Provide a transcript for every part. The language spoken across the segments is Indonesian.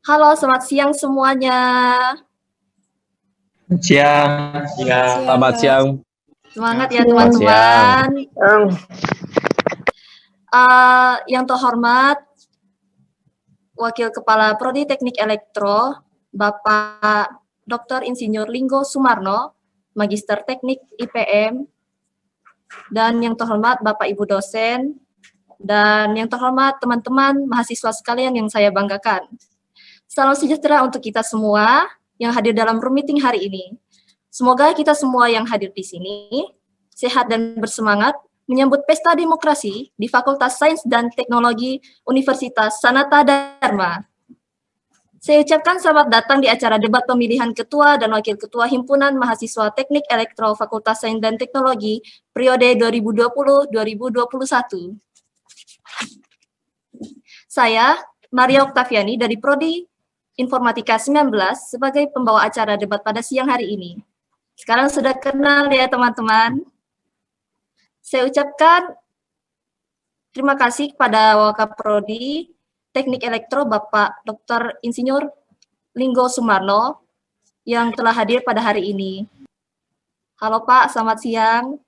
Halo, selamat siang semuanya. Siang. Ya, Selamat siang. Semangat ya teman-teman. Yang terhormat Wakil Kepala Prodi Teknik Elektro, Bapak Dr. Insinyur Linggo Sumarno, Magister Teknik IPM, dan yang terhormat Bapak Ibu dosen, dan yang terhormat teman-teman mahasiswa sekalian yang saya banggakan. Salam sejahtera untuk kita semua yang hadir dalam room meeting hari ini. Semoga kita semua yang hadir di sini sehat dan bersemangat menyambut Pesta Demokrasi di Fakultas Sains dan Teknologi Universitas Sanata Dharma. Saya ucapkan selamat datang di acara debat pemilihan Ketua dan Wakil Ketua Himpunan Mahasiswa Teknik Elektro Fakultas Sains dan Teknologi periode 2020-2021. Saya, Maria Oktaviani dari Prodi Informatika 19 sebagai pembawa acara debat pada siang hari ini. Sekarang sudah kenal ya teman-teman. Saya ucapkan terima kasih kepada Wakaprodi Teknik Elektro Bapak Dr. Insinyur Linggo Sumarno yang telah hadir pada hari ini. Halo Pak, selamat siang.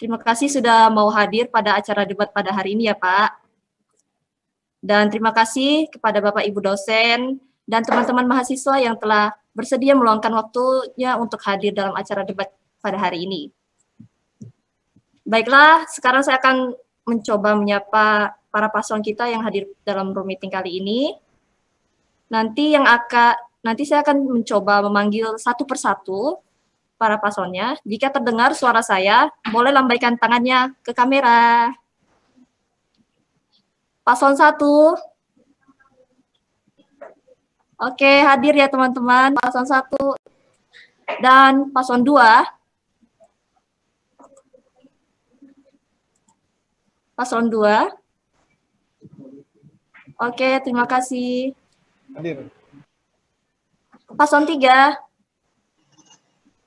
Terima kasih sudah mau hadir pada acara debat pada hari ini ya Pak. Dan terima kasih kepada Bapak Ibu dosen dan teman-teman mahasiswa yang telah bersedia meluangkan waktunya untuk hadir dalam acara debat pada hari ini. Baiklah, sekarang saya akan mencoba menyapa para paslon kita yang hadir dalam room meeting kali ini. Nanti saya akan mencoba memanggil satu persatu para paslonnya. Jika terdengar suara saya, boleh lambaikan tangannya ke kamera. Paslon 1. Oke, hadir ya teman-teman. Paslon 1 dan paslon 2. Paslon 2. Oke, terima kasih. hadir. Paslon 3.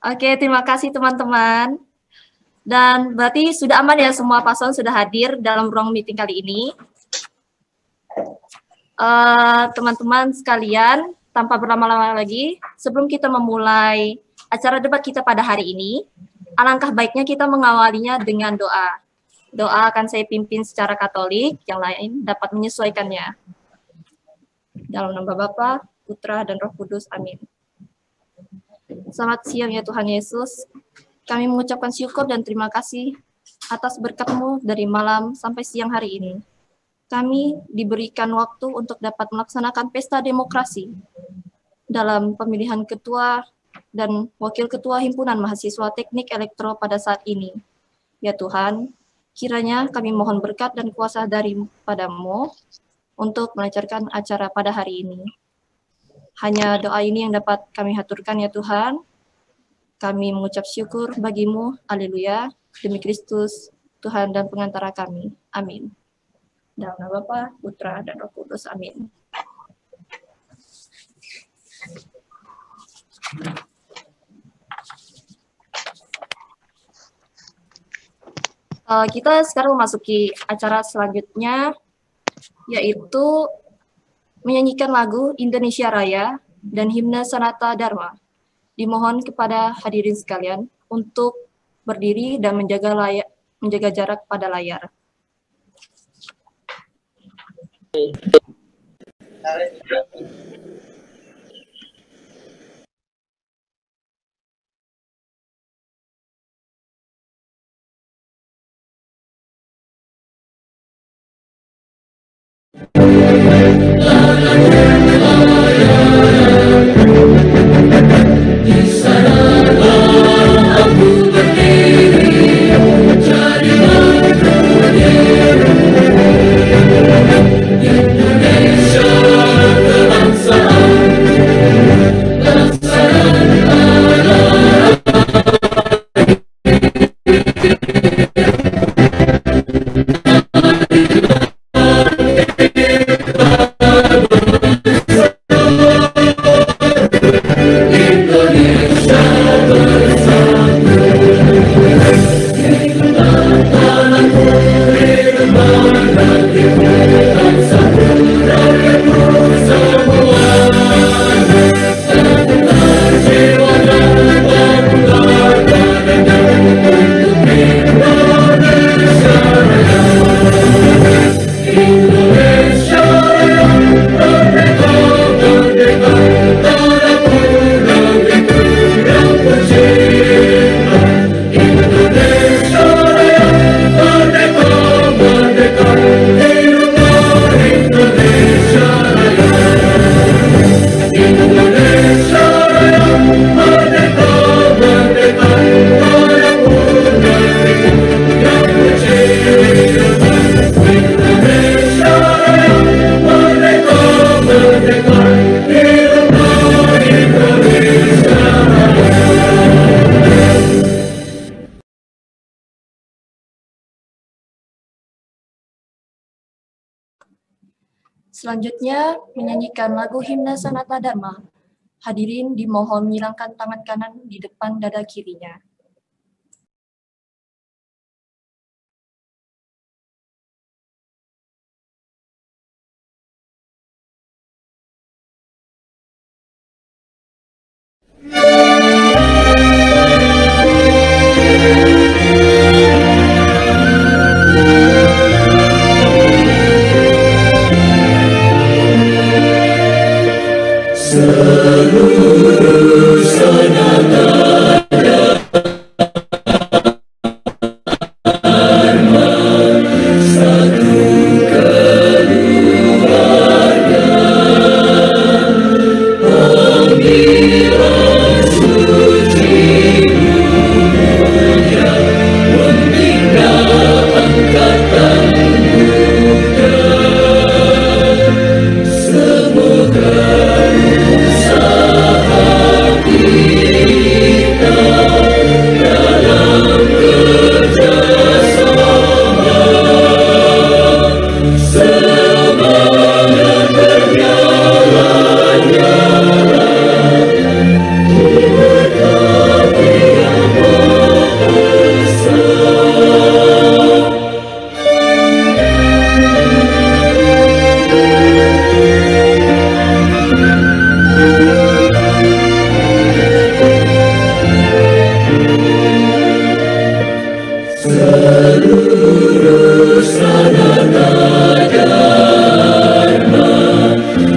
Oke, terima kasih teman-teman. Dan berarti sudah aman ya semua paslon sudah hadir dalam ruang meeting kali ini. Teman-teman sekalian, tanpa berlama-lama lagi, sebelum kita memulai acara debat kita pada hari ini, alangkah baiknya kita mengawalinya dengan doa. Doa akan saya pimpin secara Katolik, yang lain dapat menyesuaikannya. Dalam nama Bapa, Putra, dan Roh Kudus. Amin. Selamat siang ya Tuhan Yesus. Kami mengucapkan syukur dan terima kasih atas berkat-Mu dari malam sampai siang hari ini. Kami diberikan waktu untuk dapat melaksanakan pesta demokrasi dalam pemilihan ketua dan wakil ketua himpunan mahasiswa teknik elektro pada saat ini. Ya Tuhan, kiranya kami mohon berkat dan kuasa daripada-Mu untuk melancarkan acara pada hari ini. Hanya doa ini yang dapat kami haturkan ya Tuhan. Kami mengucap syukur bagi-Mu, haleluya, demi Kristus, Tuhan dan pengantara kami. Amin. Dalam nama Bapa, Putra, dan Roh Kudus. Amin. Kita sekarang memasuki acara selanjutnya, yaitu menyanyikan lagu Indonesia Raya dan himne Sanata Dharma. Dimohon kepada hadirin sekalian untuk berdiri dan menjaga jarak pada layar. Selanjutnya menyanyikan lagu Himne Sanata Dharma. Hadirin dimohon menyilangkan tangan kanan di depan dada kirinya. Seluruh sanata dharma, satu keluarga, panggilan suci dunia, membina angkatan muda. Semoga seluruh sanata dharma,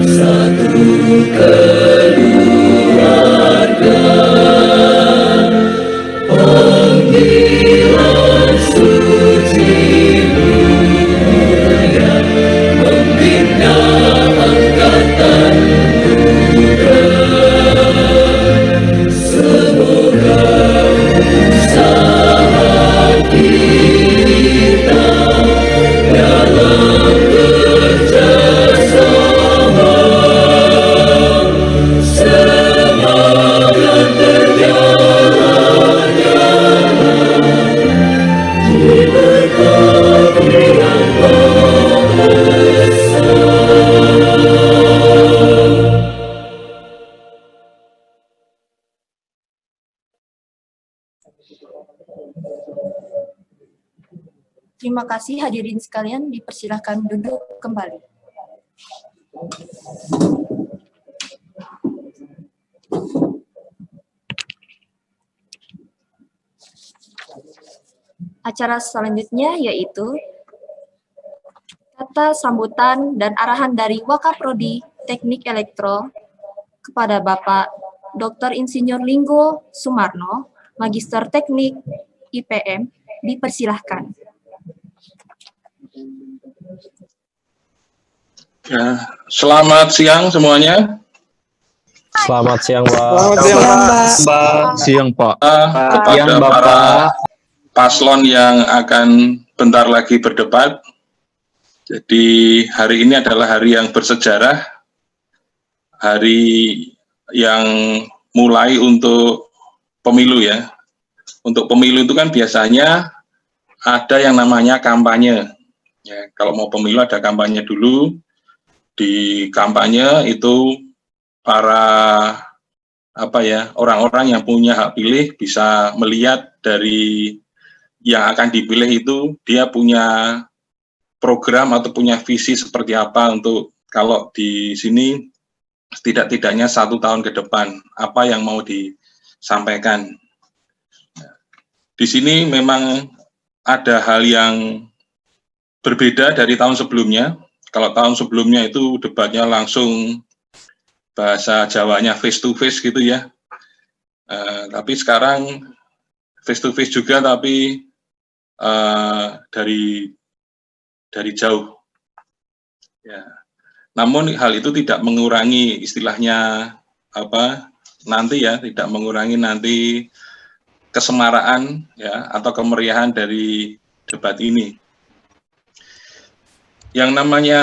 satu keluarga, panggilan suci dunia, membina angkatan muda. Semoga usaha kita dalam kerjasama, semangat berjalan-jalan, diberkati yang Maha Esa. Terima kasih hadirin sekalian, dipersilahkan duduk kembali. Acara selanjutnya yaitu kata sambutan dan arahan dari Wakaprodi Teknik Elektro kepada Bapak Dr. Insinyur Linggo Sumarno, Magister Teknik IPM, dipersilahkan. Ya, selamat siang semuanya. Selamat siang, Pak. Selamat siang, Pak. Kepada para paslon yang akan bentar lagi berdebat. Jadi hari ini adalah hari yang bersejarah, hari yang mulai untuk pemilu ya. Untuk pemilu itu kan biasanya ada yang namanya kampanye. Ya, kalau mau pemilu ada kampanye dulu. Di kampanye itu para orang-orang yang punya hak pilih bisa melihat dari yang akan dipilih itu dia punya program atau punya visi seperti apa untuk kalau di sini setidak-tidaknya 1 tahun ke depan apa yang mau disampaikan. Di sini memang ada hal yang berbeda dari tahun sebelumnya. Kalau tahun sebelumnya itu debatnya langsung bahasa Jawanya face to face gitu ya. Tapi sekarang face to face juga tapi dari jauh. Ya. Namun hal itu tidak mengurangi istilahnya tidak mengurangi nanti kesemaraan ya atau kemeriahan dari debat ini. Yang namanya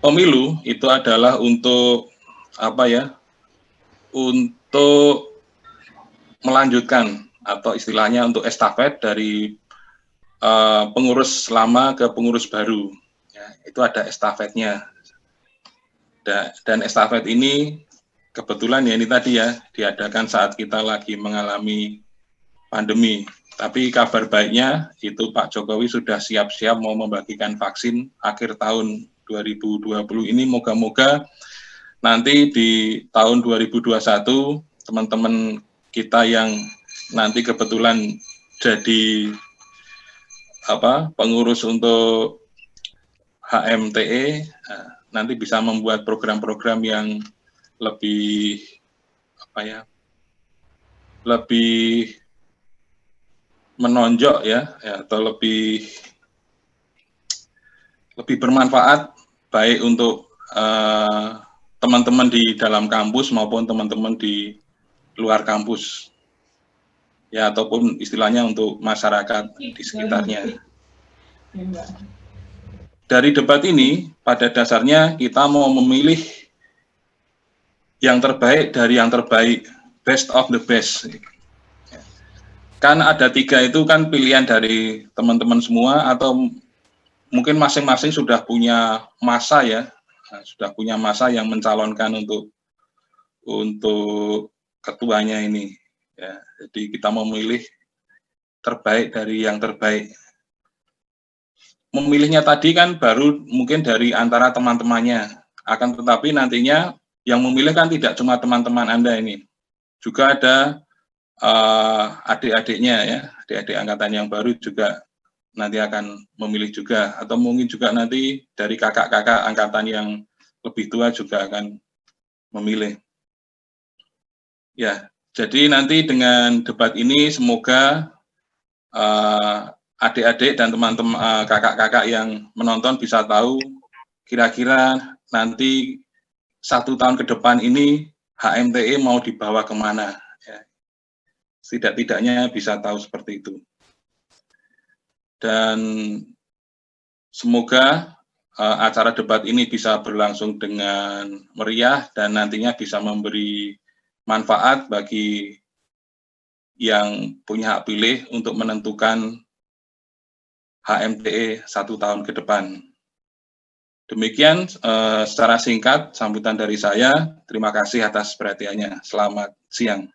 pemilu itu adalah untuk untuk melanjutkan atau istilahnya untuk estafet dari pengurus lama ke pengurus baru. Ya, itu ada estafetnya. Dan estafet ini kebetulan ya ini tadi ya diadakan saat kita lagi mengalami pandemi. Tapi kabar baiknya itu Pak Jokowi sudah siap-siap mau membagikan vaksin akhir tahun 2020 ini. Moga-moga nanti di tahun 2021 teman-teman kita yang nanti kebetulan jadi pengurus untuk HMTE nanti bisa membuat program-program yang lebih lebih menonjol ya atau lebih bermanfaat baik untuk teman-teman di dalam kampus maupun teman-teman di luar kampus ya, ataupun istilahnya untuk masyarakat di sekitarnya. Dari debat ini pada dasarnya kita mau memilih yang terbaik dari yang terbaik, best of the best. Kan ada 3 itu kan pilihan dari teman-teman semua, atau mungkin masing-masing sudah punya masa ya, sudah punya masa yang mencalonkan untuk ketuanya ini. Ya, jadi kita memilih terbaik dari yang terbaik. Memilihnya tadi kan baru mungkin dari antara teman-temannya, akan tetapi nantinya yang memilih kan tidak cuma teman-teman Anda ini, juga ada adik-adiknya ya, adik-adik angkatan yang baru juga nanti akan memilih juga, atau mungkin juga nanti dari kakak-kakak angkatan yang lebih tua juga akan memilih. Ya, jadi nanti dengan debat ini semoga adik-adik dan teman-teman kakak-kakak yang menonton bisa tahu kira-kira nanti 1 tahun ke depan ini HMTE mau dibawa kemana. Tidak-tidaknya bisa tahu seperti itu. Dan semoga acara debat ini bisa berlangsung dengan meriah dan nantinya bisa memberi manfaat bagi yang punya hak pilih untuk menentukan HMTE 1 tahun ke depan. Demikian secara singkat sambutan dari saya. Terima kasih atas perhatiannya. Selamat siang.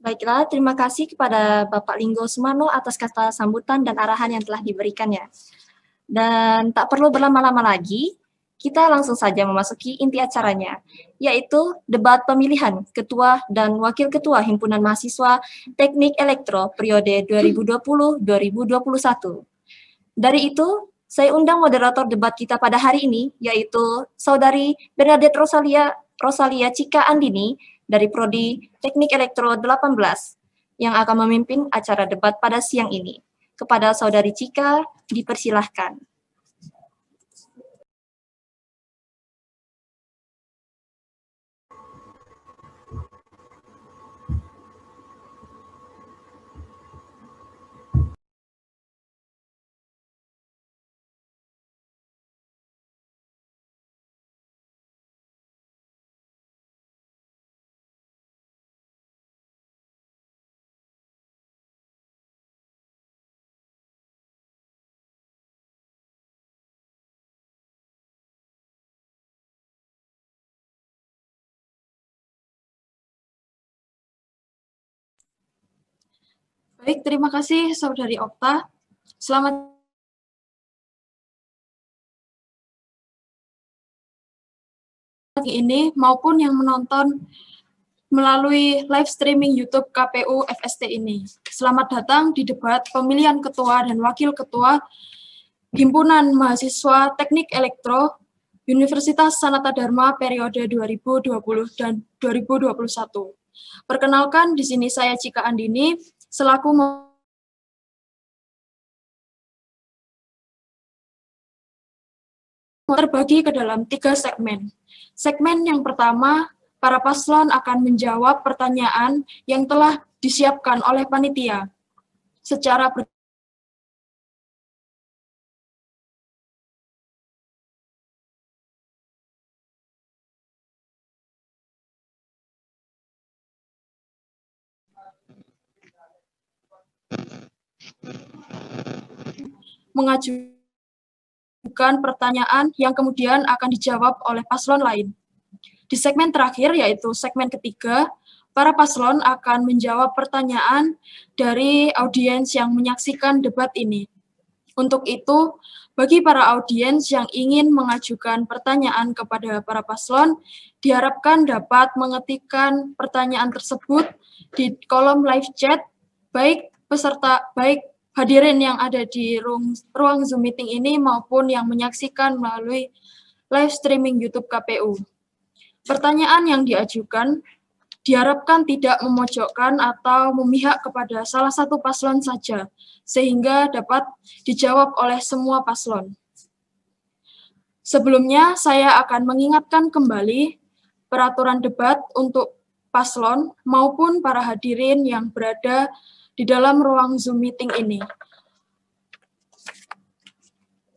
Baiklah, terima kasih kepada Bapak Linggo Sumano atas kata sambutan dan arahan yang telah diberikannya. Dan tak perlu berlama-lama lagi, kita langsung saja memasuki inti acaranya, yaitu debat pemilihan Ketua dan Wakil Ketua Himpunan Mahasiswa Teknik Elektro periode 2020-2021. Dari itu, saya undang moderator debat kita pada hari ini, yaitu Saudari Bernadette Rosalia Cika Andini dari Prodi Teknik Elektro 18, yang akan memimpin acara debat pada siang ini. Kepada Saudari Cika, dipersilahkan. Baik, terima kasih Saudari Okta. Selamat pagi ini maupun yang menonton melalui live streaming YouTube KPU FST ini. Selamat datang di debat pemilihan Ketua dan Wakil Ketua Himpunan Mahasiswa Teknik Elektro Universitas Sanata Dharma periode 2020 dan 2021. Perkenalkan, di sini saya Cika Andini, selaku terbagi ke dalam 3 segmen. Segmen yang pertama, para paslon akan menjawab pertanyaan yang telah disiapkan oleh panitia secara mengajukan pertanyaan yang kemudian akan dijawab oleh paslon lain. Di segmen terakhir, yaitu segmen ketiga, para paslon akan menjawab pertanyaan dari audiens yang menyaksikan debat ini. Untuk itu, bagi para audiens yang ingin mengajukan pertanyaan kepada para paslon, diharapkan dapat mengetikkan pertanyaan tersebut di kolom live chat, baik hadirin yang ada di ruang Zoom meeting ini maupun yang menyaksikan melalui live streaming YouTube KPU. Pertanyaan yang diajukan diharapkan tidak memojokkan atau memihak kepada salah satu paslon saja, sehingga dapat dijawab oleh semua paslon. Sebelumnya, saya akan mengingatkan kembali peraturan debat untuk paslon maupun para hadirin yang berada di dalam ruang Zoom meeting ini.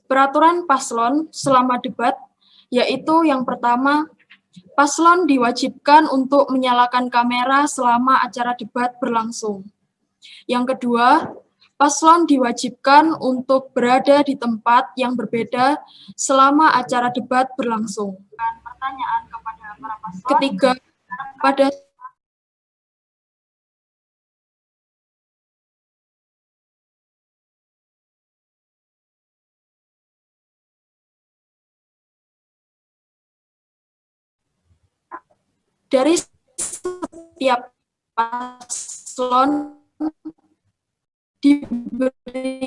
Peraturan paslon selama debat, yaitu yang pertama, paslon diwajibkan untuk menyalakan kamera selama acara debat berlangsung. Yang kedua, paslon diwajibkan untuk berada di tempat yang berbeda selama acara debat berlangsung. Pertanyaan kepada para paslon. Ketiga, pada dari setiap paslon diberikan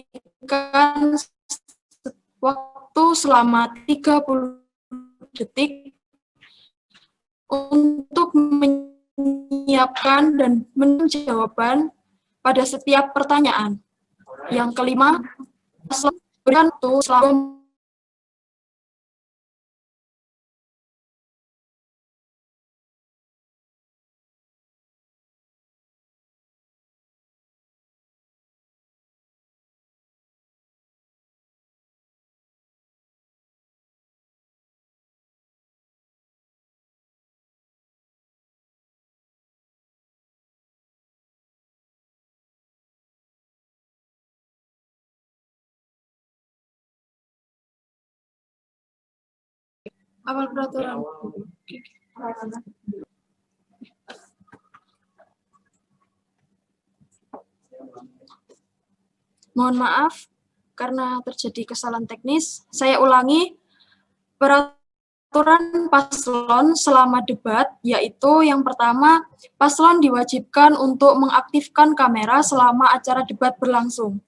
waktu selama 30 detik untuk menyiapkan dan menjawab jawaban pada setiap pertanyaan. Yang kelima, paslon diberikan waktu selama awal peraturan. Mohon maaf, karena terjadi kesalahan teknis. Saya ulangi, peraturan paslon selama debat, yaitu yang pertama, paslon diwajibkan untuk mengaktifkan kamera selama acara debat berlangsung.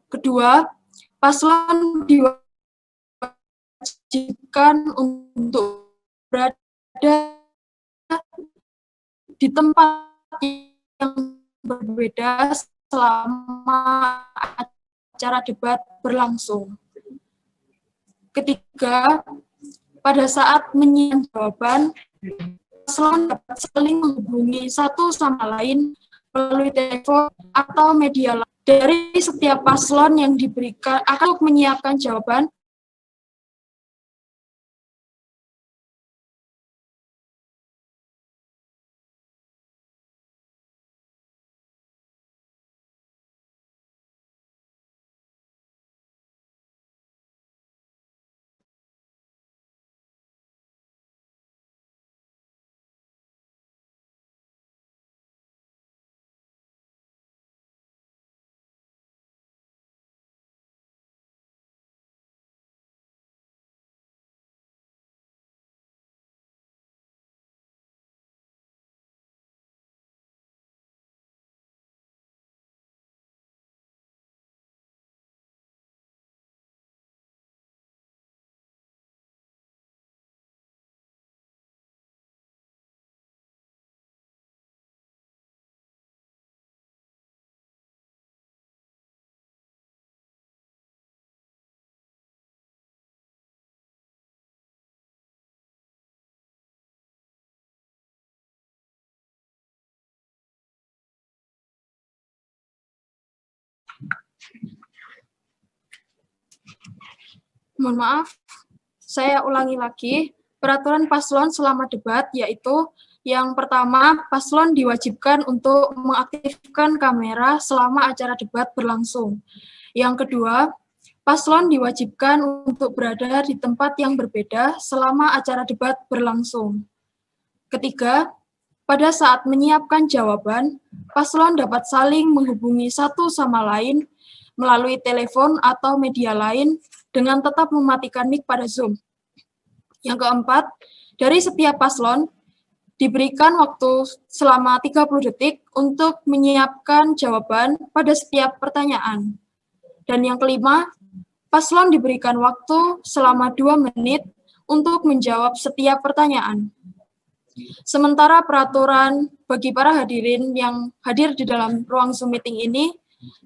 Kedua, paslon diwajibkan untuk berada di tempat yang berbeda selama acara debat berlangsung. Ketiga, pada saat menyiapkan jawaban, paslon dapat saling menghubungi satu sama lain melalui telepon atau media lain. Dari setiap paslon yang diberikan akan menyiapkan jawaban, mohon maaf, saya ulangi lagi, peraturan paslon selama debat, yaitu yang pertama, paslon diwajibkan untuk mengaktifkan kamera selama acara debat berlangsung. Yang kedua, Paslon diwajibkan untuk berada di tempat yang berbeda selama acara debat berlangsung. Ketiga, pada saat menyiapkan jawaban, paslon dapat saling menghubungi satu sama lain melalui telepon atau media lain dengan tetap mematikan mic pada Zoom. Yang keempat, dari setiap paslon diberikan waktu selama 30 detik untuk menyiapkan jawaban pada setiap pertanyaan. Dan yang kelima, paslon diberikan waktu selama 2 menit untuk menjawab setiap pertanyaan. Sementara peraturan bagi para hadirin yang hadir di dalam ruang Zoom meeting ini,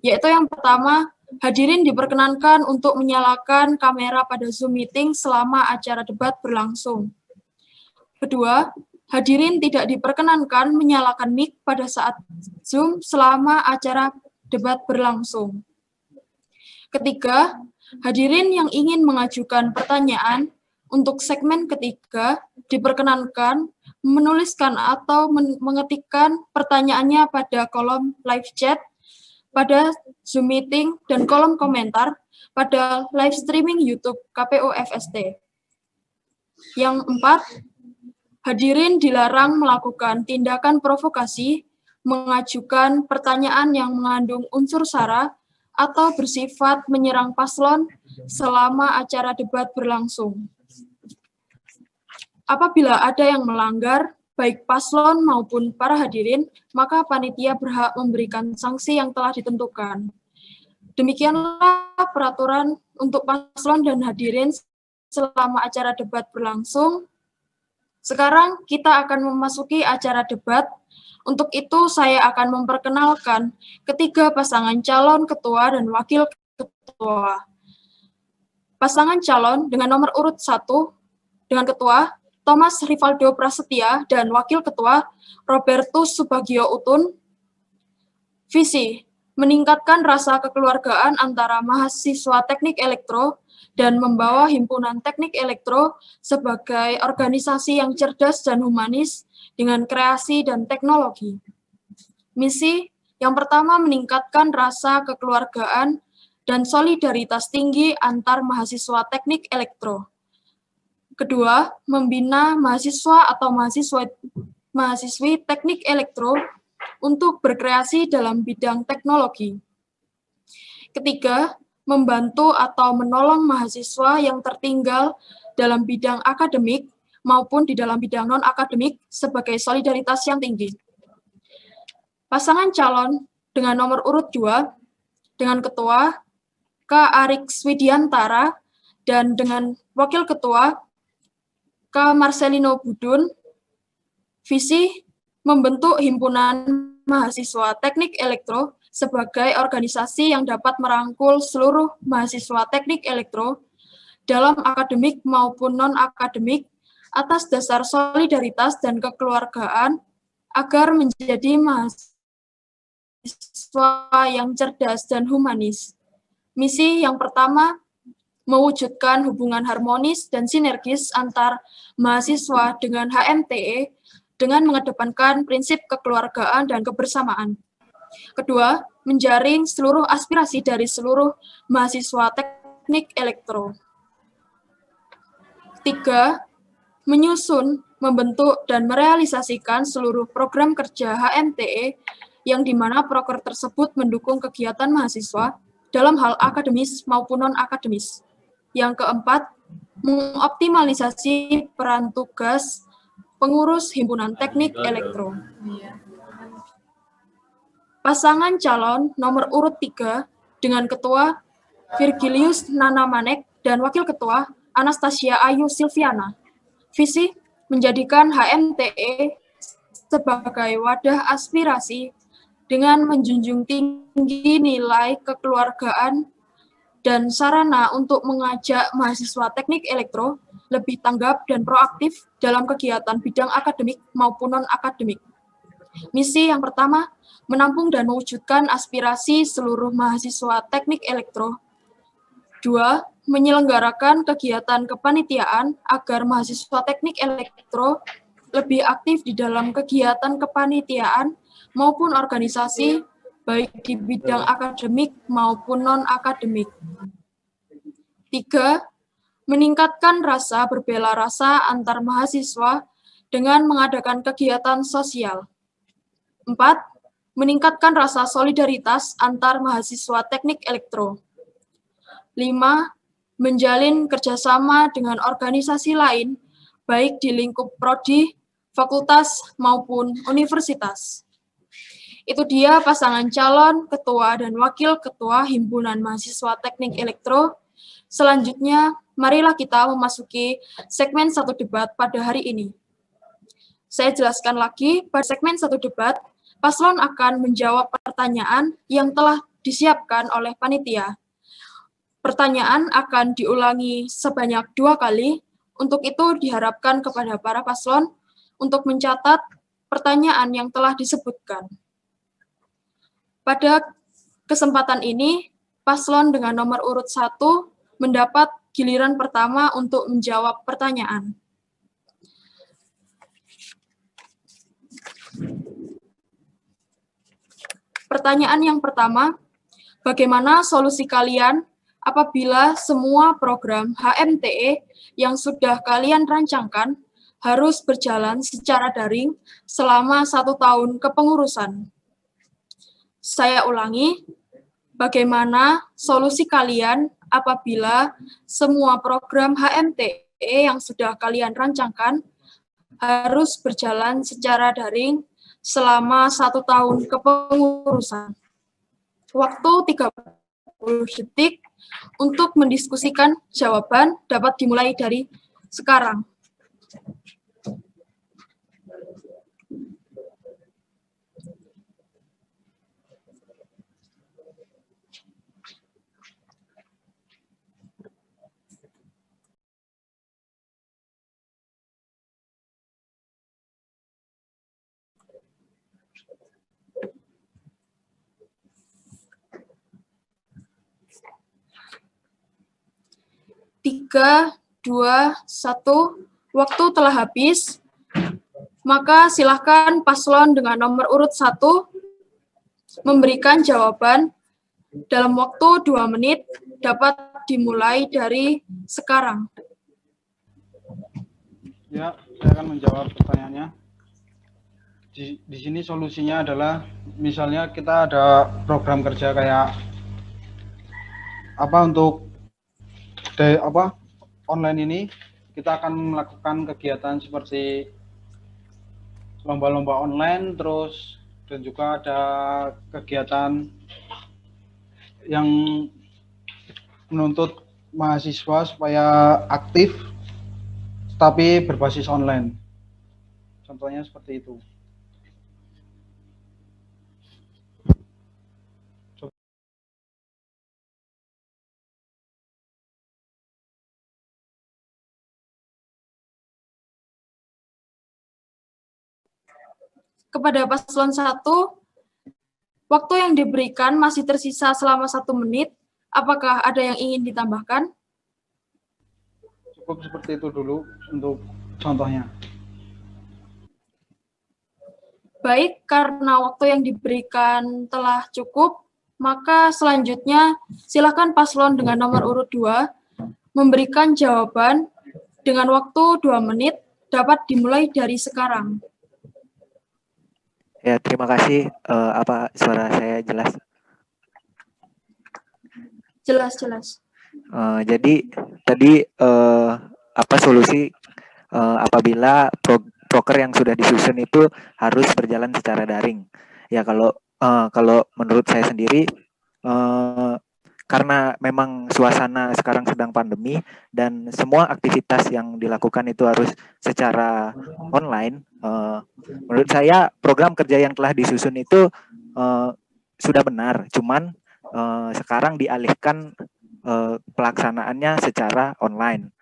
yaitu yang pertama, hadirin diperkenankan untuk menyalakan kamera pada Zoom meeting selama acara debat berlangsung. Kedua, hadirin tidak diperkenankan menyalakan mic pada saat Zoom selama acara debat berlangsung. Ketiga, hadirin yang ingin mengajukan pertanyaan untuk segmen ketiga diperkenankan menuliskan atau mengetikkan pertanyaannya pada kolom live chat pada Zoom meeting dan kolom komentar pada live streaming YouTube KPU FST. Yang empat, hadirin dilarang melakukan tindakan provokasi, mengajukan pertanyaan yang mengandung unsur sara atau bersifat menyerang paslon selama acara debat berlangsung. Apabila ada yang melanggar, baik paslon maupun para hadirin, maka panitia berhak memberikan sanksi yang telah ditentukan. Demikianlah peraturan untuk paslon dan hadirin selama acara debat berlangsung. Sekarang kita akan memasuki acara debat. Untuk itu saya akan memperkenalkan ketiga pasangan calon ketua dan wakil ketua. Pasangan calon dengan nomor urut 1 dengan ketua Thomas Rivaldo Prasetya dan Wakil Ketua Robertus Subagio Utun. Visi, meningkatkan rasa kekeluargaan antara mahasiswa teknik elektro dan membawa himpunan teknik elektro sebagai organisasi yang cerdas dan humanis dengan kreasi dan teknologi. Misi, yang pertama meningkatkan rasa kekeluargaan dan solidaritas tinggi antar mahasiswa teknik elektro. Kedua, membina mahasiswa atau mahasiswi teknik elektro untuk berkreasi dalam bidang teknologi. Ketiga, membantu atau menolong mahasiswa yang tertinggal dalam bidang akademik maupun di dalam bidang non-akademik sebagai solidaritas yang tinggi. Pasangan calon dengan nomor urut 2 dengan ketua K. Arik Swidiantara dan dengan wakil ketua K. Marcelino Budun. Visi, membentuk himpunan mahasiswa teknik elektro sebagai organisasi yang dapat merangkul seluruh mahasiswa teknik elektro dalam akademik maupun non-akademik atas dasar solidaritas dan kekeluargaan agar menjadi mahasiswa yang cerdas dan humanis. Misi yang pertama, mewujudkan hubungan harmonis dan sinergis antar mahasiswa dengan HMTE dengan mengedepankan prinsip kekeluargaan dan kebersamaan. Kedua, menjaring seluruh aspirasi dari seluruh mahasiswa teknik elektro. Tiga, menyusun, membentuk, dan merealisasikan seluruh program kerja HMTE yang di mana proker tersebut mendukung kegiatan mahasiswa dalam hal akademis maupun non-akademis. Yang keempat, mengoptimalisasi peran tugas pengurus himpunan teknik elektro. Pasangan calon nomor urut 3 dengan ketua Virgilius Nanamanek dan wakil ketua Anastasia Ayu Silviana. Visi, menjadikan HMTE sebagai wadah aspirasi dengan menjunjung tinggi nilai kekeluargaan dan sarana untuk mengajak mahasiswa teknik elektro lebih tanggap dan proaktif dalam kegiatan bidang akademik maupun non-akademik. Misi yang pertama, menampung dan mewujudkan aspirasi seluruh mahasiswa teknik elektro. 2, menyelenggarakan kegiatan kepanitiaan agar mahasiswa teknik elektro lebih aktif di dalam kegiatan kepanitiaan maupun organisasi baik di bidang akademik maupun non-akademik. 3. Meningkatkan rasa berbela rasa antar mahasiswa dengan mengadakan kegiatan sosial. 4. Meningkatkan rasa solidaritas antar mahasiswa teknik elektro. 5. Menjalin kerjasama dengan organisasi lain, baik di lingkup prodi, fakultas, maupun universitas. Itu dia pasangan calon ketua dan wakil ketua Himpunan Mahasiswa Teknik Elektro. Selanjutnya, marilah kita memasuki segmen 1 debat pada hari ini. Saya jelaskan lagi, pada segmen 1 debat, paslon akan menjawab pertanyaan yang telah disiapkan oleh panitia. Pertanyaan akan diulangi sebanyak 2 kali. Untuk itu diharapkan kepada para paslon untuk mencatat pertanyaan yang telah disebutkan. Pada kesempatan ini, paslon dengan nomor urut 1 mendapat giliran pertama untuk menjawab pertanyaan. Pertanyaan yang pertama, bagaimana solusi kalian apabila semua program HMTE yang sudah kalian rancangkan harus berjalan secara daring selama 1 tahun kepengurusan? Saya ulangi, bagaimana solusi kalian apabila semua program HMTE yang sudah kalian rancangkan harus berjalan secara daring selama 1 tahun kepengurusan? Waktu 30 detik untuk mendiskusikan jawaban dapat dimulai dari sekarang. Tiga, 2, 1, waktu telah habis, maka silakan paslon dengan nomor urut 1 memberikan jawaban dalam waktu 2 menit, dapat dimulai dari sekarang. Ya, saya akan menjawab pertanyaannya. Di sini solusinya adalah, misalnya kita ada program kerja kayak untuk online ini, kita akan melakukan kegiatan seperti lomba-lomba online, terus dan juga ada kegiatan yang menuntut mahasiswa supaya aktif tapi berbasis online. Contohnya seperti itu. Kepada paslon 1, waktu yang diberikan masih tersisa selama 1 menit. Apakah ada yang ingin ditambahkan? Cukup seperti itu dulu untuk contohnya. Baik, karena waktu yang diberikan telah cukup, maka selanjutnya silakan paslon dengan nomor urut 2 memberikan jawaban dengan waktu 2 menit, dapat dimulai dari sekarang. Ya, terima kasih. Apa suara saya jelas? Jelas. Jadi tadi apa solusi apabila proker yang sudah disusun itu harus berjalan secara daring? Ya, kalau menurut saya sendiri, karena memang suasana sekarang sedang pandemi dan semua aktivitas yang dilakukan itu harus secara online, menurut saya program kerja yang telah disusun itu sudah benar, cuman sekarang dialihkan pelaksanaannya secara online.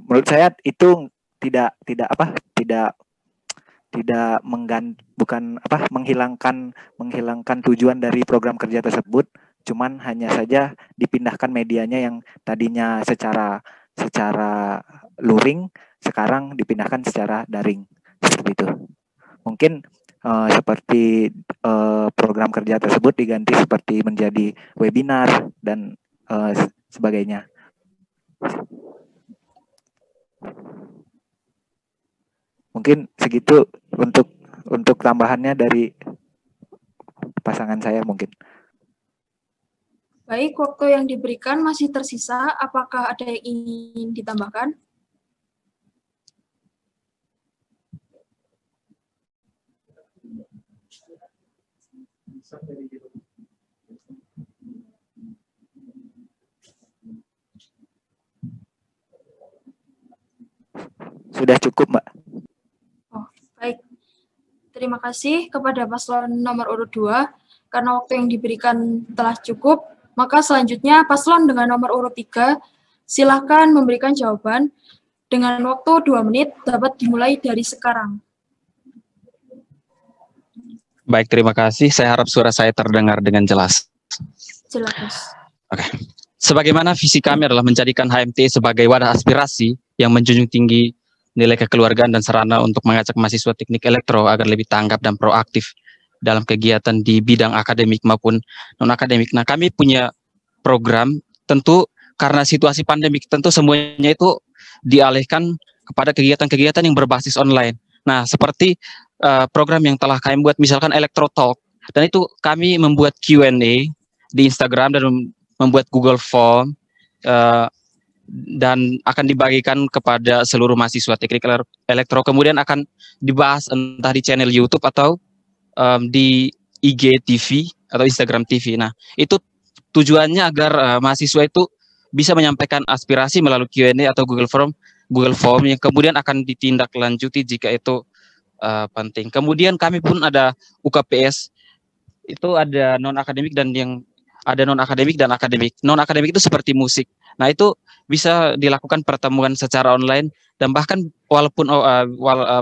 Menurut saya itu tidak menghilangkan tujuan dari program kerja tersebut, cuman hanya saja dipindahkan medianya yang tadinya secara luring, sekarang dipindahkan secara daring, seperti itu. Mungkin seperti program kerja tersebut diganti seperti menjadi webinar dan sebagainya. Mungkin segitu untuk tambahannya dari pasangan saya mungkin. Baik, waktu yang diberikan masih tersisa. Apakah ada yang ingin ditambahkan? Sudah cukup, Mbak. Oh, baik. Terima kasih kepada paslon nomor urut 2. Karena waktu yang diberikan telah cukup, maka selanjutnya paslon dengan nomor urut 3, silakan memberikan jawaban dengan waktu 2 menit dapat dimulai dari sekarang. Baik, terima kasih. Saya harap suara saya terdengar dengan jelas. Silakan. Oke. Sebagaimana visi kami adalah menjadikan HMT sebagai wadah aspirasi yang menjunjung tinggi nilai kekeluargaan dan sarana untuk mengajak mahasiswa teknik elektro agar lebih tanggap dan proaktif dalam kegiatan di bidang akademik maupun non-akademik. Nah, kami punya program, tentu karena situasi pandemik, tentu semuanya itu dialihkan kepada kegiatan-kegiatan yang berbasis online. Nah, seperti program yang telah kami buat, misalkan Electro Talk, dan itu kami membuat Q&A di Instagram dan membuat Google Form, dan akan dibagikan kepada seluruh mahasiswa teknik elektro, kemudian akan dibahas entah di channel YouTube atau di IG TV atau Instagram TV. Nah, itu tujuannya agar mahasiswa itu bisa menyampaikan aspirasi melalui Q&A atau Google Form yang kemudian akan ditindaklanjuti jika itu penting. Kemudian kami pun ada UKPS, itu ada non-akademik dan yang ada non-akademik dan akademik. Non-akademik itu seperti musik. Nah, itu bisa dilakukan pertemuan secara online dan bahkan walaupun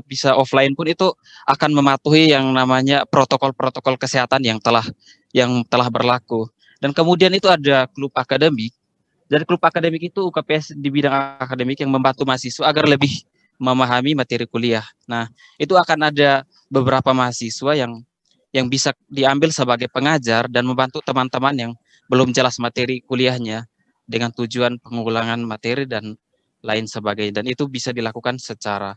bisa offline pun itu akan mematuhi yang namanya protokol-protokol kesehatan yang telah berlaku. Dan kemudian itu ada klub akademik. Dari klub akademik itu UKPS di bidang akademik yang membantu mahasiswa agar lebih memahami materi kuliah. Nah, itu akan ada beberapa mahasiswa yang bisa diambil sebagai pengajar dan membantu teman-teman yang belum jelas materi kuliahnya dengan tujuan pengulangan materi dan lain sebagainya. Dan itu bisa dilakukan secara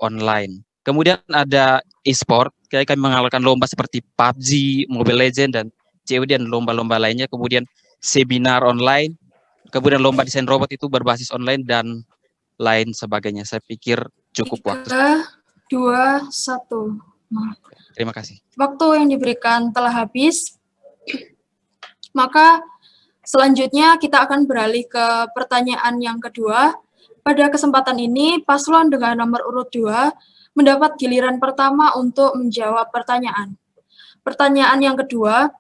online. Kemudian ada e-sport, kayak kami mengadakan lomba seperti PUBG, Mobile Legends, dan COD, dan lomba-lomba lainnya. Kemudian seminar online, kemudian lomba desain robot itu berbasis online, dan lain sebagainya. Saya pikir cukup 3, waktu. 2, 1. Terima kasih. Waktu yang diberikan telah habis, maka selanjutnya kita akan beralih ke pertanyaan yang kedua. Pada kesempatan ini, paslon dengan nomor urut 2 mendapat giliran pertama untuk menjawab pertanyaan. Pertanyaan yang kedua,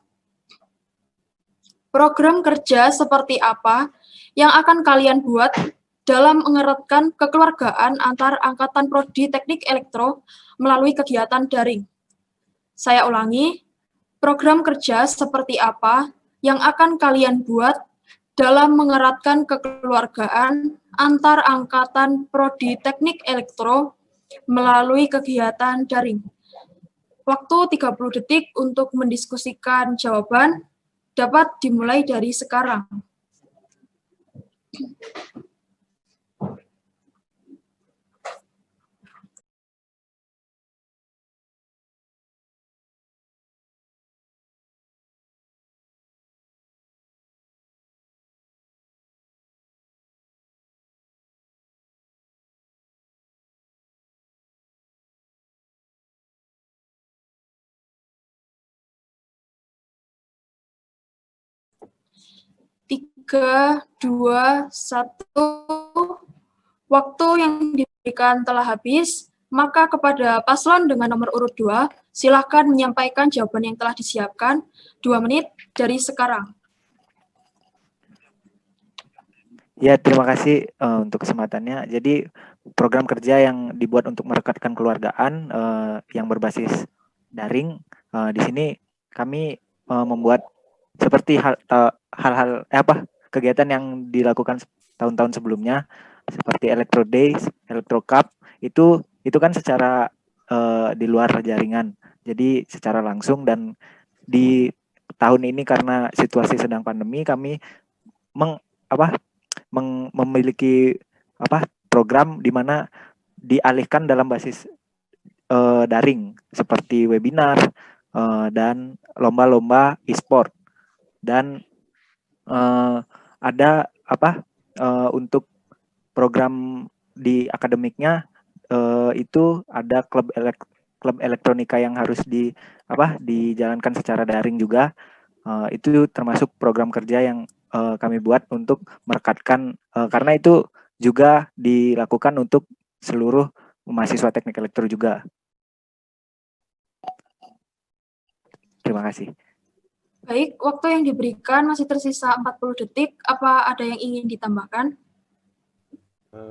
program kerja seperti apa yang akan kalian buat dalam mengeratkan kekeluargaan antar angkatan prodi teknik elektro melalui kegiatan daring? Saya ulangi, program kerja seperti apa yang akan kalian buat dalam mengeratkan kekeluargaan antar angkatan prodi teknik elektro melalui kegiatan daring? Waktu 30 detik untuk mendiskusikan jawaban dapat dimulai dari sekarang. Tiga, 2, 1. Waktu yang diberikan telah habis, maka kepada paslon dengan nomor urut 2, silakan menyampaikan jawaban yang telah disiapkan 2 menit dari sekarang. Ya, terima kasih untuk kesempatannya. Jadi program kerja yang dibuat untuk merekatkan keluargaan yang berbasis daring, di sini kami membuat seperti hal-hal kegiatan yang dilakukan tahun-tahun sebelumnya, seperti Electro Days, Electro Cup, itu kan secara di luar jaringan, jadi secara langsung. Dan di tahun ini karena situasi sedang pandemi, kami memiliki program di mana dialihkan dalam basis daring seperti webinar dan lomba-lomba e-sport, dan ada untuk program di akademiknya itu ada klub elektronika yang harus dijalankan secara daring juga. Itu termasuk program kerja yang kami buat untuk merekatkan, karena itu juga dilakukan untuk seluruh mahasiswa teknik elektro juga. Terima kasih. Baik, waktu yang diberikan masih tersisa 40 detik. Apa ada yang ingin ditambahkan?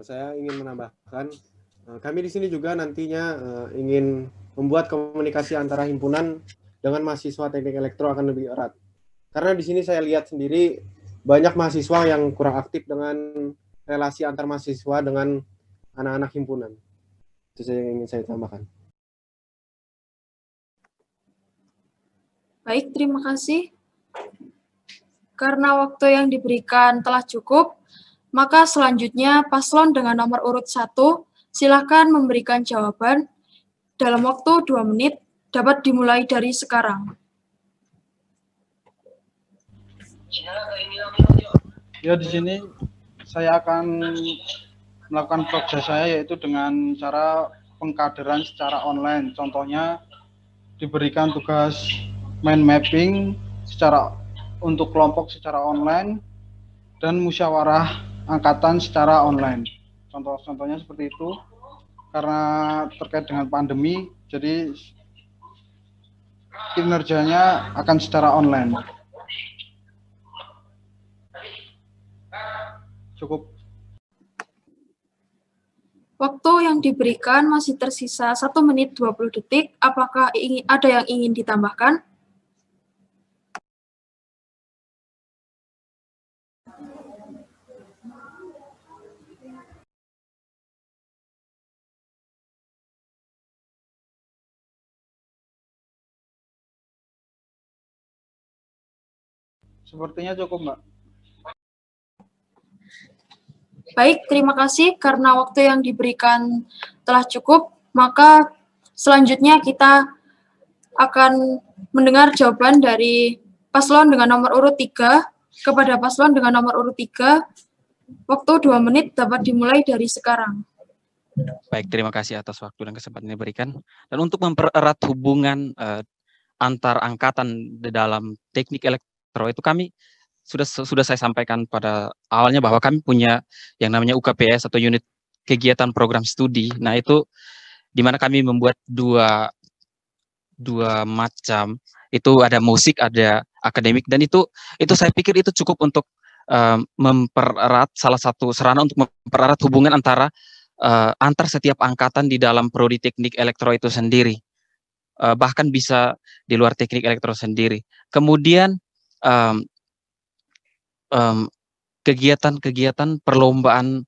Saya ingin menambahkan, kami di sini juga nantinya ingin membuat komunikasi antara himpunan dengan mahasiswa teknik elektro akan lebih erat. Karena di sini saya lihat sendiri banyak mahasiswa yang kurang aktif dengan relasi antar mahasiswa dengan anak-anak himpunan. Itu saja yang ingin saya tambahkan. Baik, terima kasih. Karena waktu yang diberikan telah cukup, maka selanjutnya paslon dengan nomor urut 1 silakan memberikan jawaban dalam waktu 2 menit, dapat dimulai dari sekarang. Ya, di sini saya akan melakukan progres saya, yaitu dengan cara pengkaderan secara online. Contohnya diberikan tugas mind mapping untuk kelompok secara online dan musyawarah angkatan secara online. Contohnya seperti itu. Karena terkait dengan pandemi, jadi kinerjanya akan secara online. Cukup. Waktu yang diberikan masih tersisa 1 menit 20 detik. Apakah ada yang ingin ditambahkan? Sepertinya cukup, Mbak. Baik, terima kasih. Karena waktu yang diberikan telah cukup, maka selanjutnya kita akan mendengar jawaban dari paslon dengan nomor urut 3 kepada paslon dengan nomor urut 3. Waktu 2 menit dapat dimulai dari sekarang. Baik, terima kasih atas waktu dan kesempatan yang diberikan. Dan untuk mempererat hubungan antar angkatan di dalam teknik elektro itu, kami sudah saya sampaikan pada awalnya bahwa kami punya yang namanya UKPS atau unit kegiatan program studi. Nah, itu di mana kami membuat dua macam. Itu ada musik, ada akademik, dan itu saya pikir itu cukup untuk mempererat, salah satu sarana untuk mempererat hubungan antara antar setiap angkatan di dalam prodi teknik elektro itu sendiri. Bahkan bisa di luar teknik elektro sendiri. Kemudian kegiatan-kegiatan perlombaan,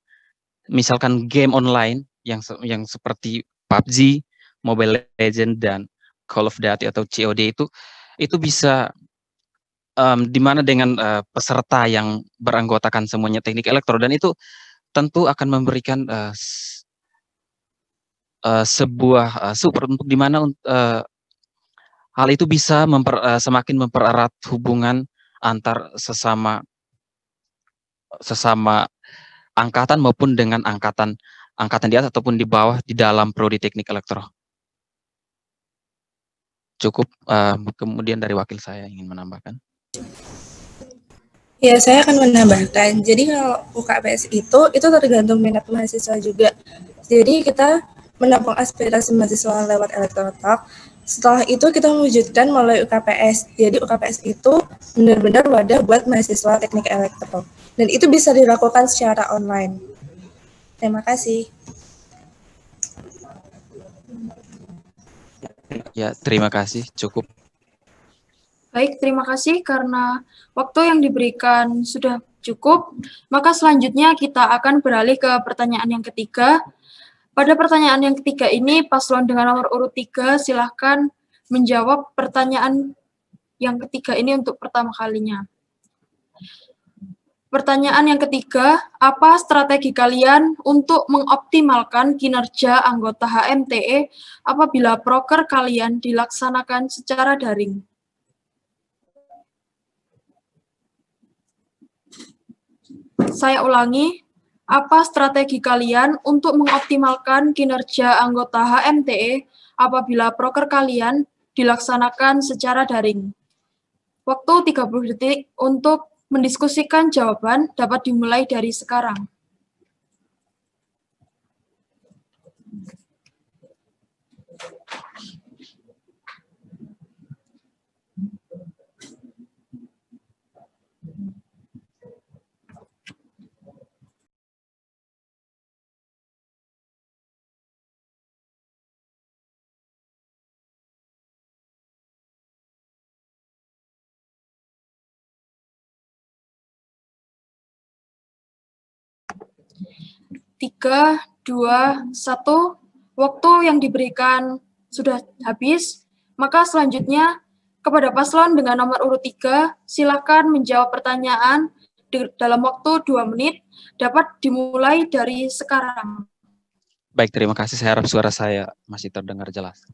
misalkan game online yang seperti PUBG, Mobile Legends, dan Call of Duty atau COD itu bisa di mana dengan peserta yang beranggotakan semuanya teknik elektro, dan itu tentu akan memberikan sebuah support untuk di mana hal itu bisa semakin mempererat hubungan antar sesama angkatan maupun dengan angkatan di atas ataupun di bawah di dalam prodi teknik elektro. Cukup. Kemudian dari wakil saya ingin menambahkan. Ya, saya akan menambahkan. Jadi kalau UKPS itu tergantung minat mahasiswa juga. Jadi kita menampung aspirasi mahasiswa lewat Elektrotalk. Setelah itu kita mewujudkan melalui UKPS. Jadi UKPS itu benar-benar wadah buat mahasiswa teknik elektro. Dan itu bisa dilakukan secara online. Terima kasih. Ya, terima kasih. Cukup. Baik, terima kasih. Karena waktu yang diberikan sudah cukup, maka selanjutnya kita akan beralih ke pertanyaan yang ketiga. Pada pertanyaan yang ketiga ini, paslon dengan nomor urut 3 silahkan menjawab pertanyaan yang ketiga ini untuk pertama kalinya. Pertanyaan yang ketiga, apa strategi kalian untuk mengoptimalkan kinerja anggota HMTE apabila proker kalian dilaksanakan secara daring? Saya ulangi, apa strategi kalian untuk mengoptimalkan kinerja anggota HMTE apabila proker kalian dilaksanakan secara daring? Waktu 30 detik untuk mendiskusikan jawaban dapat dimulai dari sekarang. Tiga, dua, satu. Waktu yang diberikan sudah habis, maka selanjutnya kepada paslon dengan nomor urut 3, silakan menjawab pertanyaan dalam waktu 2 menit, dapat dimulai dari sekarang. Baik, terima kasih. Saya harap suara saya masih terdengar jelas.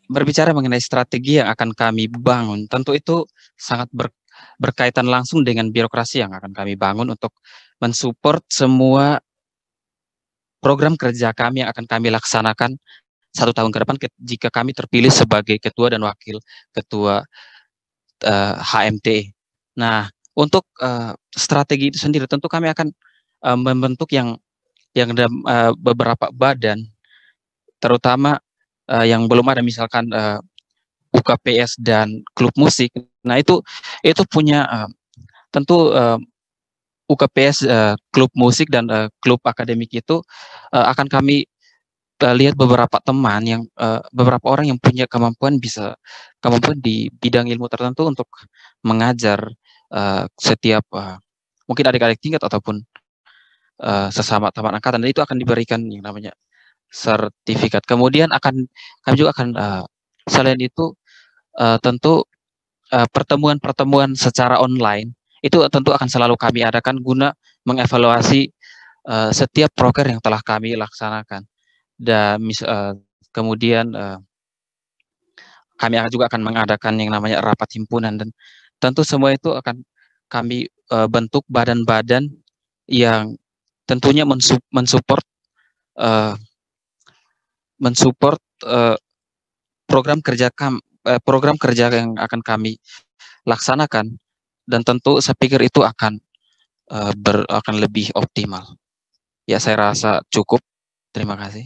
Berbicara mengenai strategi yang akan kami bangun, tentu itu sangat berkaitan langsung dengan birokrasi yang akan kami bangun untuk mensupport semua program kerja kami yang akan kami laksanakan 1 tahun ke depan jika kami terpilih sebagai ketua dan wakil ketua HMTE. Nah, untuk strategi itu sendiri tentu kami akan membentuk yang ada beberapa badan, terutama yang belum ada, misalkan UKPS dan klub musik. Nah, itu punya tentu UKPS, klub musik dan klub akademik itu akan kami lihat beberapa teman yang beberapa orang yang punya kemampuan di bidang ilmu tertentu untuk mengajar setiap mungkin adik-adik tingkat ataupun sesama teman angkatan, dan itu akan diberikan yang namanya sertifikat. Kemudian kami juga akan selain itu tentu pertemuan-pertemuan secara online itu tentu akan selalu kami adakan guna mengevaluasi setiap proker yang telah kami laksanakan. Dan kemudian kami juga akan mengadakan yang namanya rapat himpunan, dan tentu semua itu akan kami bentuk badan-badan yang tentunya mensupport program kerja yang akan kami laksanakan, dan tentu saya pikir itu akan lebih optimal. Ya, saya rasa cukup. Terima kasih.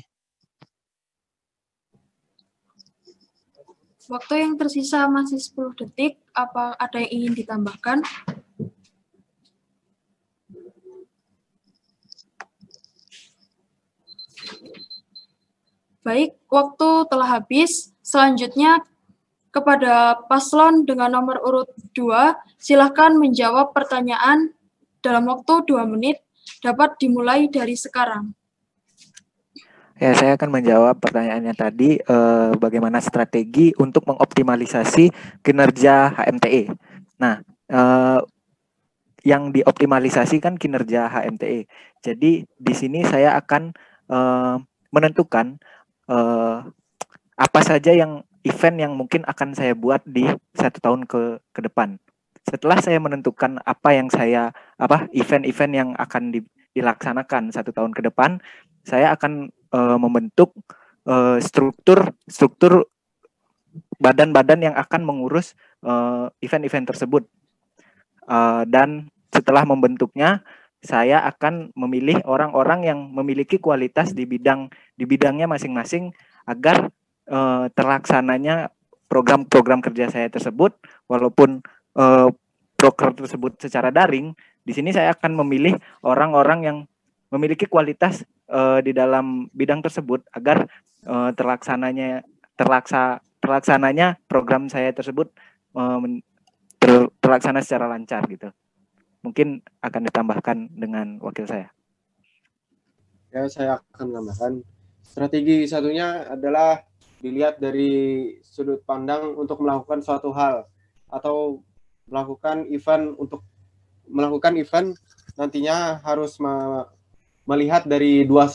Waktu yang tersisa masih 10 detik. Apa ada yang ingin ditambahkan? Baik, waktu telah habis. Selanjutnya kepada paslon dengan nomor urut 2, silakan menjawab pertanyaan dalam waktu 2 menit, dapat dimulai dari sekarang. Ya, saya akan menjawab pertanyaannya tadi, bagaimana strategi untuk mengoptimalisasi kinerja HMTE. Nah, yang dioptimalisasi kan kinerja HMTE. Jadi di sini saya akan menentukan apa saja yang event yang mungkin akan saya buat di 1 tahun ke depan. Setelah saya menentukan event-event yang akan dilaksanakan 1 tahun ke depan, saya akan membentuk struktur badan-badan yang akan mengurus event-event tersebut. Dan setelah membentuknya, saya akan memilih orang-orang yang memiliki kualitas di bidangnya masing-masing agar terlaksananya program-program kerja saya tersebut, walaupun proker tersebut secara daring. Di sini saya akan memilih orang-orang yang memiliki kualitas di dalam bidang tersebut agar terlaksananya program saya tersebut terlaksana secara lancar gitu. Mungkin akan ditambahkan dengan wakil saya. Ya, saya akan menambahkan. Strategi satunya adalah dilihat dari sudut pandang untuk melakukan suatu hal atau melakukan event untuk melakukan event nantinya harus melihat dari dua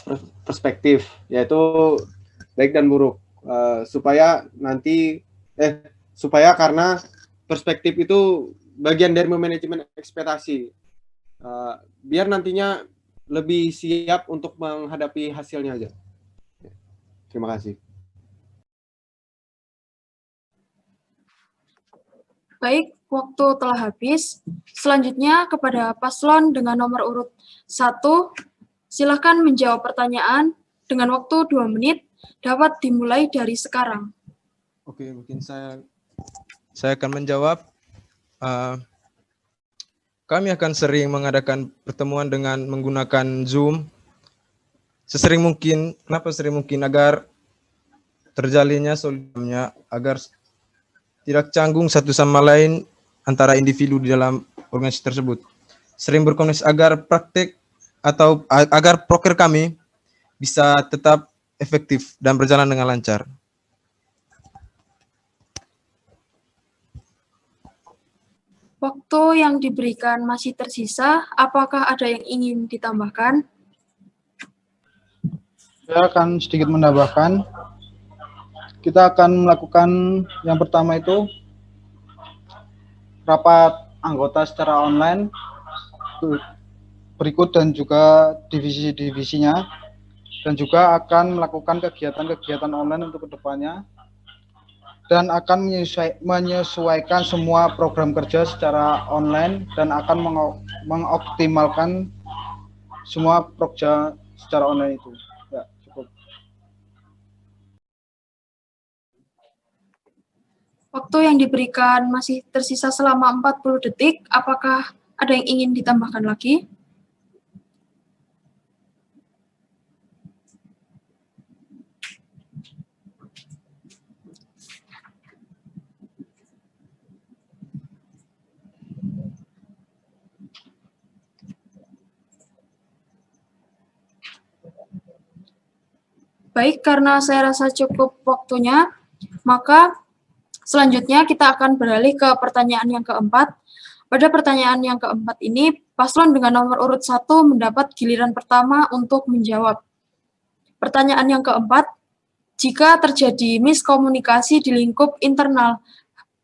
perspektif, yaitu baik dan buruk, supaya karena perspektif itu bagian dari manajemen ekspektasi, biar nantinya lebih siap untuk menghadapi hasilnya aja. Terima kasih. Baik, waktu telah habis. Selanjutnya kepada paslon dengan nomor urut 1, silakan menjawab pertanyaan dengan waktu 2 menit, dapat dimulai dari sekarang. Oke, mungkin saya akan menjawab. Kami akan sering mengadakan pertemuan dengan menggunakan Zoom. Sesering mungkin, kenapa sering mungkin? Agar terjalinnya soliditasnya, agar tidak canggung satu sama lain antara individu di dalam organisasi tersebut. Sering berkomunikasi agar praktek atau agar proker kami bisa tetap efektif dan berjalan dengan lancar. Waktu yang diberikan masih tersisa, apakah ada yang ingin ditambahkan? Saya akan sedikit menambahkan. Kita akan melakukan yang pertama itu rapat anggota secara online berikut dan juga divisi-divisinya, dan juga akan melakukan kegiatan-kegiatan online untuk kedepannya, dan akan menyesuaikan semua program kerja secara online dan akan mengoptimalkan semua program secara online itu. Ya, cukup. Waktu yang diberikan masih tersisa selama 40 detik. Apakah ada yang ingin ditambahkan lagi? Baik, karena saya rasa cukup waktunya, maka selanjutnya kita akan beralih ke pertanyaan yang keempat. Pada pertanyaan yang keempat ini, paslon dengan nomor urut 1 mendapat giliran pertama untuk menjawab. Pertanyaan yang keempat, jika terjadi miskomunikasi di lingkup internal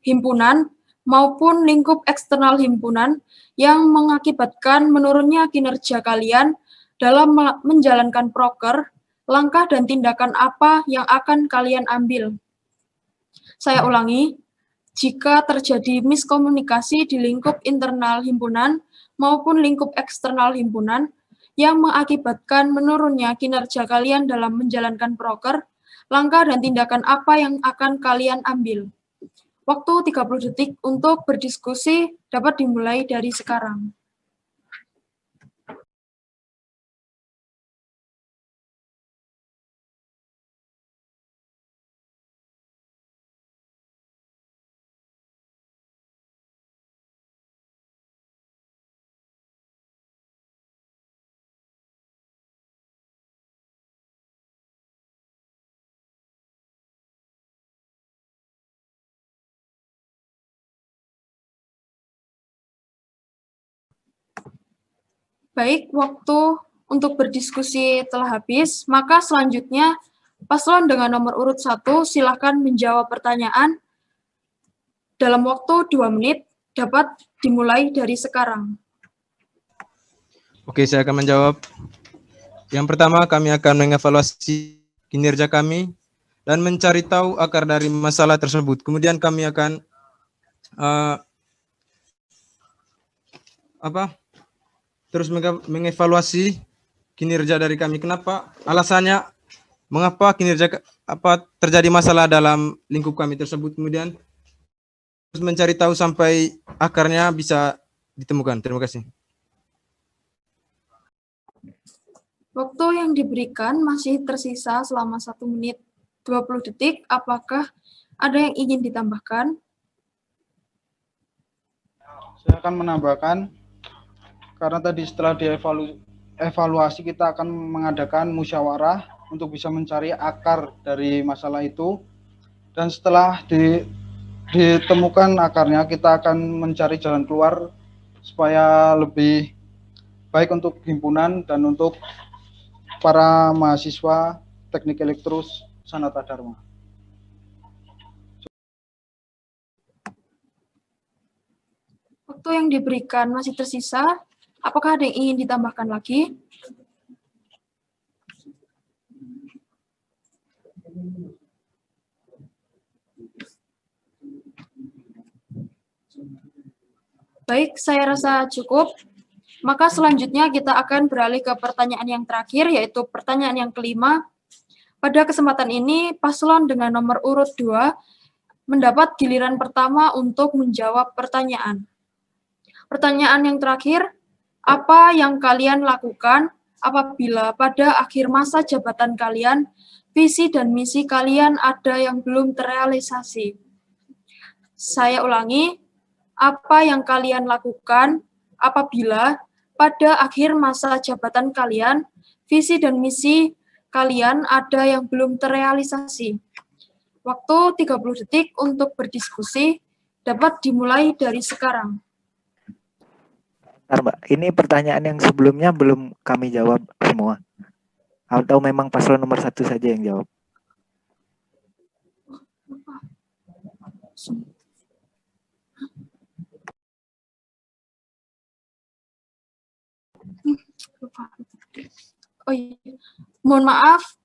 himpunan maupun lingkup eksternal himpunan yang mengakibatkan menurunnya kinerja kalian dalam menjalankan proker, langkah dan tindakan apa yang akan kalian ambil? Saya ulangi, jika terjadi miskomunikasi di lingkup internal himpunan maupun lingkup eksternal himpunan yang mengakibatkan menurunnya kinerja kalian dalam menjalankan proker, langkah dan tindakan apa yang akan kalian ambil? Waktu 30 detik untuk berdiskusi dapat dimulai dari sekarang. Baik, waktu untuk berdiskusi telah habis, maka selanjutnya paslon dengan nomor urut 1 silakan menjawab pertanyaan dalam waktu 2 menit, dapat dimulai dari sekarang. Oke, saya akan menjawab. Yang pertama, kami akan mengevaluasi kinerja kami dan mencari tahu akar dari masalah tersebut. Kemudian kami akan terus mengevaluasi kinerja dari kami. Kenapa? Alasannya, mengapa kinerja terjadi masalah dalam lingkup kami tersebut. Kemudian terus mencari tahu sampai akarnya bisa ditemukan. Terima kasih. Waktu yang diberikan masih tersisa selama 1 menit 20 detik. Apakah ada yang ingin ditambahkan? Saya akan menambahkan, karena tadi setelah dievaluasi kita akan mengadakan musyawarah untuk bisa mencari akar dari masalah itu, dan setelah ditemukan akarnya kita akan mencari jalan keluar supaya lebih baik untuk himpunan dan untuk para mahasiswa Teknik Elektro Sanata Dharma. Waktu yang diberikan masih tersisa. Apakah ada yang ingin ditambahkan lagi? Baik, saya rasa cukup. Maka selanjutnya kita akan beralih ke pertanyaan yang terakhir, yaitu pertanyaan yang kelima. Pada kesempatan ini, paslon dengan nomor urut 2 mendapat giliran pertama untuk menjawab pertanyaan. Pertanyaan yang terakhir, apa yang kalian lakukan apabila pada akhir masa jabatan kalian, visi dan misi kalian ada yang belum terrealisasi? Saya ulangi, apa yang kalian lakukan apabila pada akhir masa jabatan kalian, visi dan misi kalian ada yang belum terrealisasi? Waktu 30 detik untuk berdiskusi dapat dimulai dari sekarang. Bentar, Mbak, ini pertanyaan yang sebelumnya belum kami jawab semua. Atau memang paslon nomor 1 saja yang jawab? Oh iya. Mohon maaf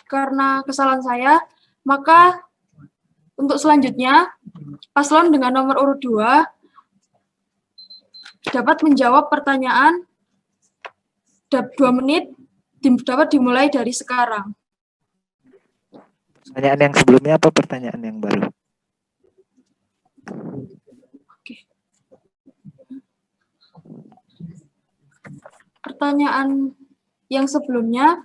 karena kesalahan saya. Maka untuk selanjutnya, paslon dengan nomor urut 2 dapat menjawab pertanyaan 2 menit, dapat dimulai dari sekarang. Pertanyaan yang sebelumnya apa pertanyaan yang baru? Oke. Pertanyaan yang sebelumnya,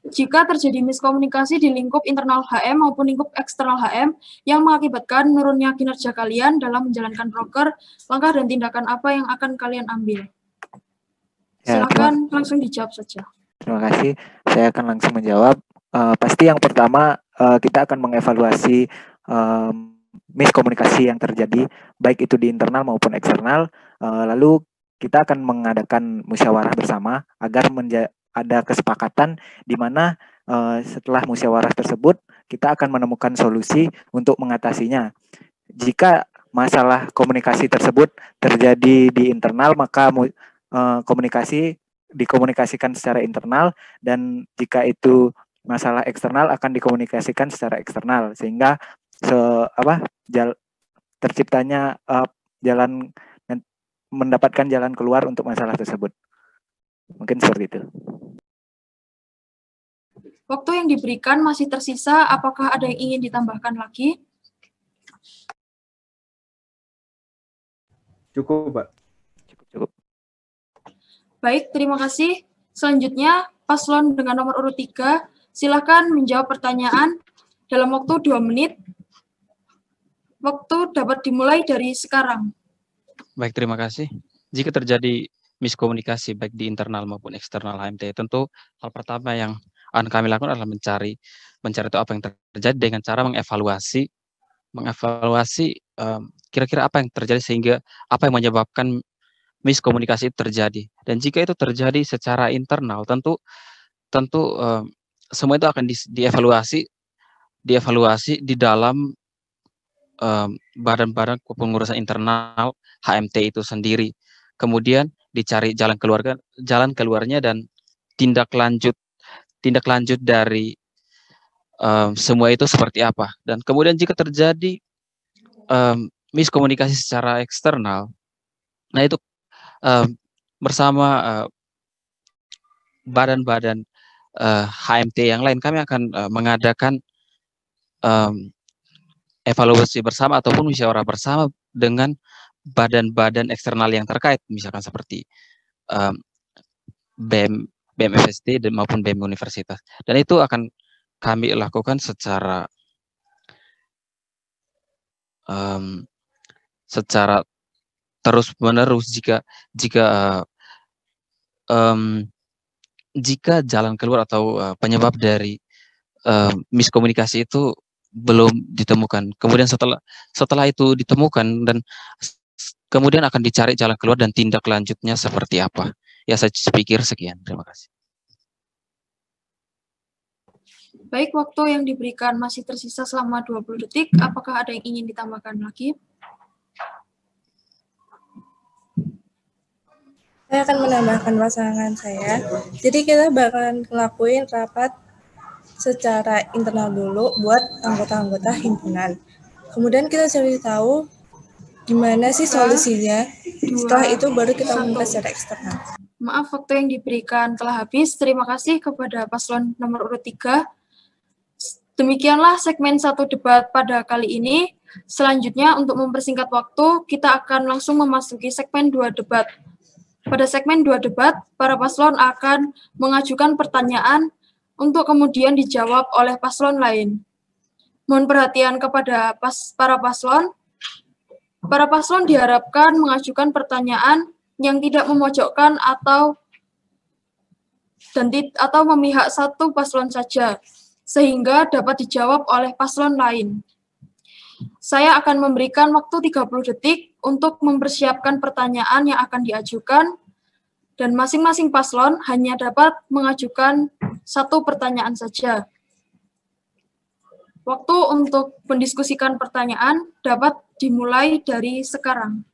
jika terjadi miskomunikasi di lingkup internal HM maupun lingkup eksternal HM yang mengakibatkan menurunnya kinerja kalian dalam menjalankan proker, langkah dan tindakan apa yang akan kalian ambil? Silakan langsung dijawab saja. Terima kasih. Saya akan langsung menjawab. Pasti yang pertama kita akan mengevaluasi miskomunikasi yang terjadi, baik itu di internal maupun eksternal. Lalu kita akan mengadakan musyawarah bersama agar ada kesepakatan di mana setelah musyawarah tersebut kita akan menemukan solusi untuk mengatasinya. Jika masalah komunikasi tersebut terjadi di internal, maka dikomunikasikan secara internal, dan jika itu masalah eksternal akan dikomunikasikan secara eksternal, sehingga terciptanya jalan, mendapatkan jalan keluar untuk masalah tersebut. Mungkin seperti itu. Waktu yang diberikan masih tersisa, apakah ada yang ingin ditambahkan lagi? Cukup, Pak. Cukup. Baik, terima kasih. Selanjutnya, paslon dengan nomor urut 3, silakan menjawab pertanyaan dalam waktu 2 menit. Waktu dapat dimulai dari sekarang. Baik, terima kasih. Jika terjadi miskomunikasi baik di internal maupun eksternal HMT, tentu hal pertama yang akan kami lakukan adalah mencari tahu apa yang terjadi dengan cara mengevaluasi kira-kira apa yang terjadi sehingga apa yang menyebabkan miskomunikasi itu terjadi. Dan jika itu terjadi secara internal, tentu semua itu akan dievaluasi di dalam badan-badan pengurusan internal HMT itu sendiri. Kemudian dicari jalan keluarnya dan tindak lanjut dari semua itu seperti apa. Dan kemudian jika terjadi miskomunikasi secara eksternal, nah itu bersama badan-badan HMT yang lain kami akan mengadakan evaluasi bersama ataupun musyawarah bersama dengan badan-badan eksternal yang terkait, misalkan seperti BEM FSD maupun BEM Universitas. Dan itu akan kami lakukan secara terus-menerus jika jalan keluar atau penyebab dari miskomunikasi itu belum ditemukan. Kemudian setelah itu ditemukan dan kemudian akan dicari jalan keluar dan tindak lanjutnya seperti apa. Ya, saya pikir sekian. Terima kasih. Baik, waktu yang diberikan masih tersisa selama 20 detik. Apakah ada yang ingin ditambahkan lagi? Saya akan menambahkan pasangan saya. Jadi kita bakalan ngelakuin rapat secara internal dulu buat anggota-anggota himpunan. Kemudian kita cari tahu gimana sih solusinya. Setelah itu baru kita minta secara eksternal. Maaf, waktu yang diberikan telah habis. Terima kasih kepada paslon nomor urut 3. Demikianlah segmen 1 debat pada kali ini. Selanjutnya, untuk mempersingkat waktu, kita akan langsung memasuki segmen 2 debat. Pada segmen 2 debat, para paslon akan mengajukan pertanyaan untuk kemudian dijawab oleh paslon lain. Mohon perhatian kepada para paslon. Para paslon diharapkan mengajukan pertanyaan yang tidak memojokkan atau memihak satu paslon saja, sehingga dapat dijawab oleh paslon lain. Saya akan memberikan waktu 30 detik untuk mempersiapkan pertanyaan yang akan diajukan, dan masing-masing paslon hanya dapat mengajukan satu pertanyaan saja. Waktu untuk mendiskusikan pertanyaan dapat dimulai dari sekarang.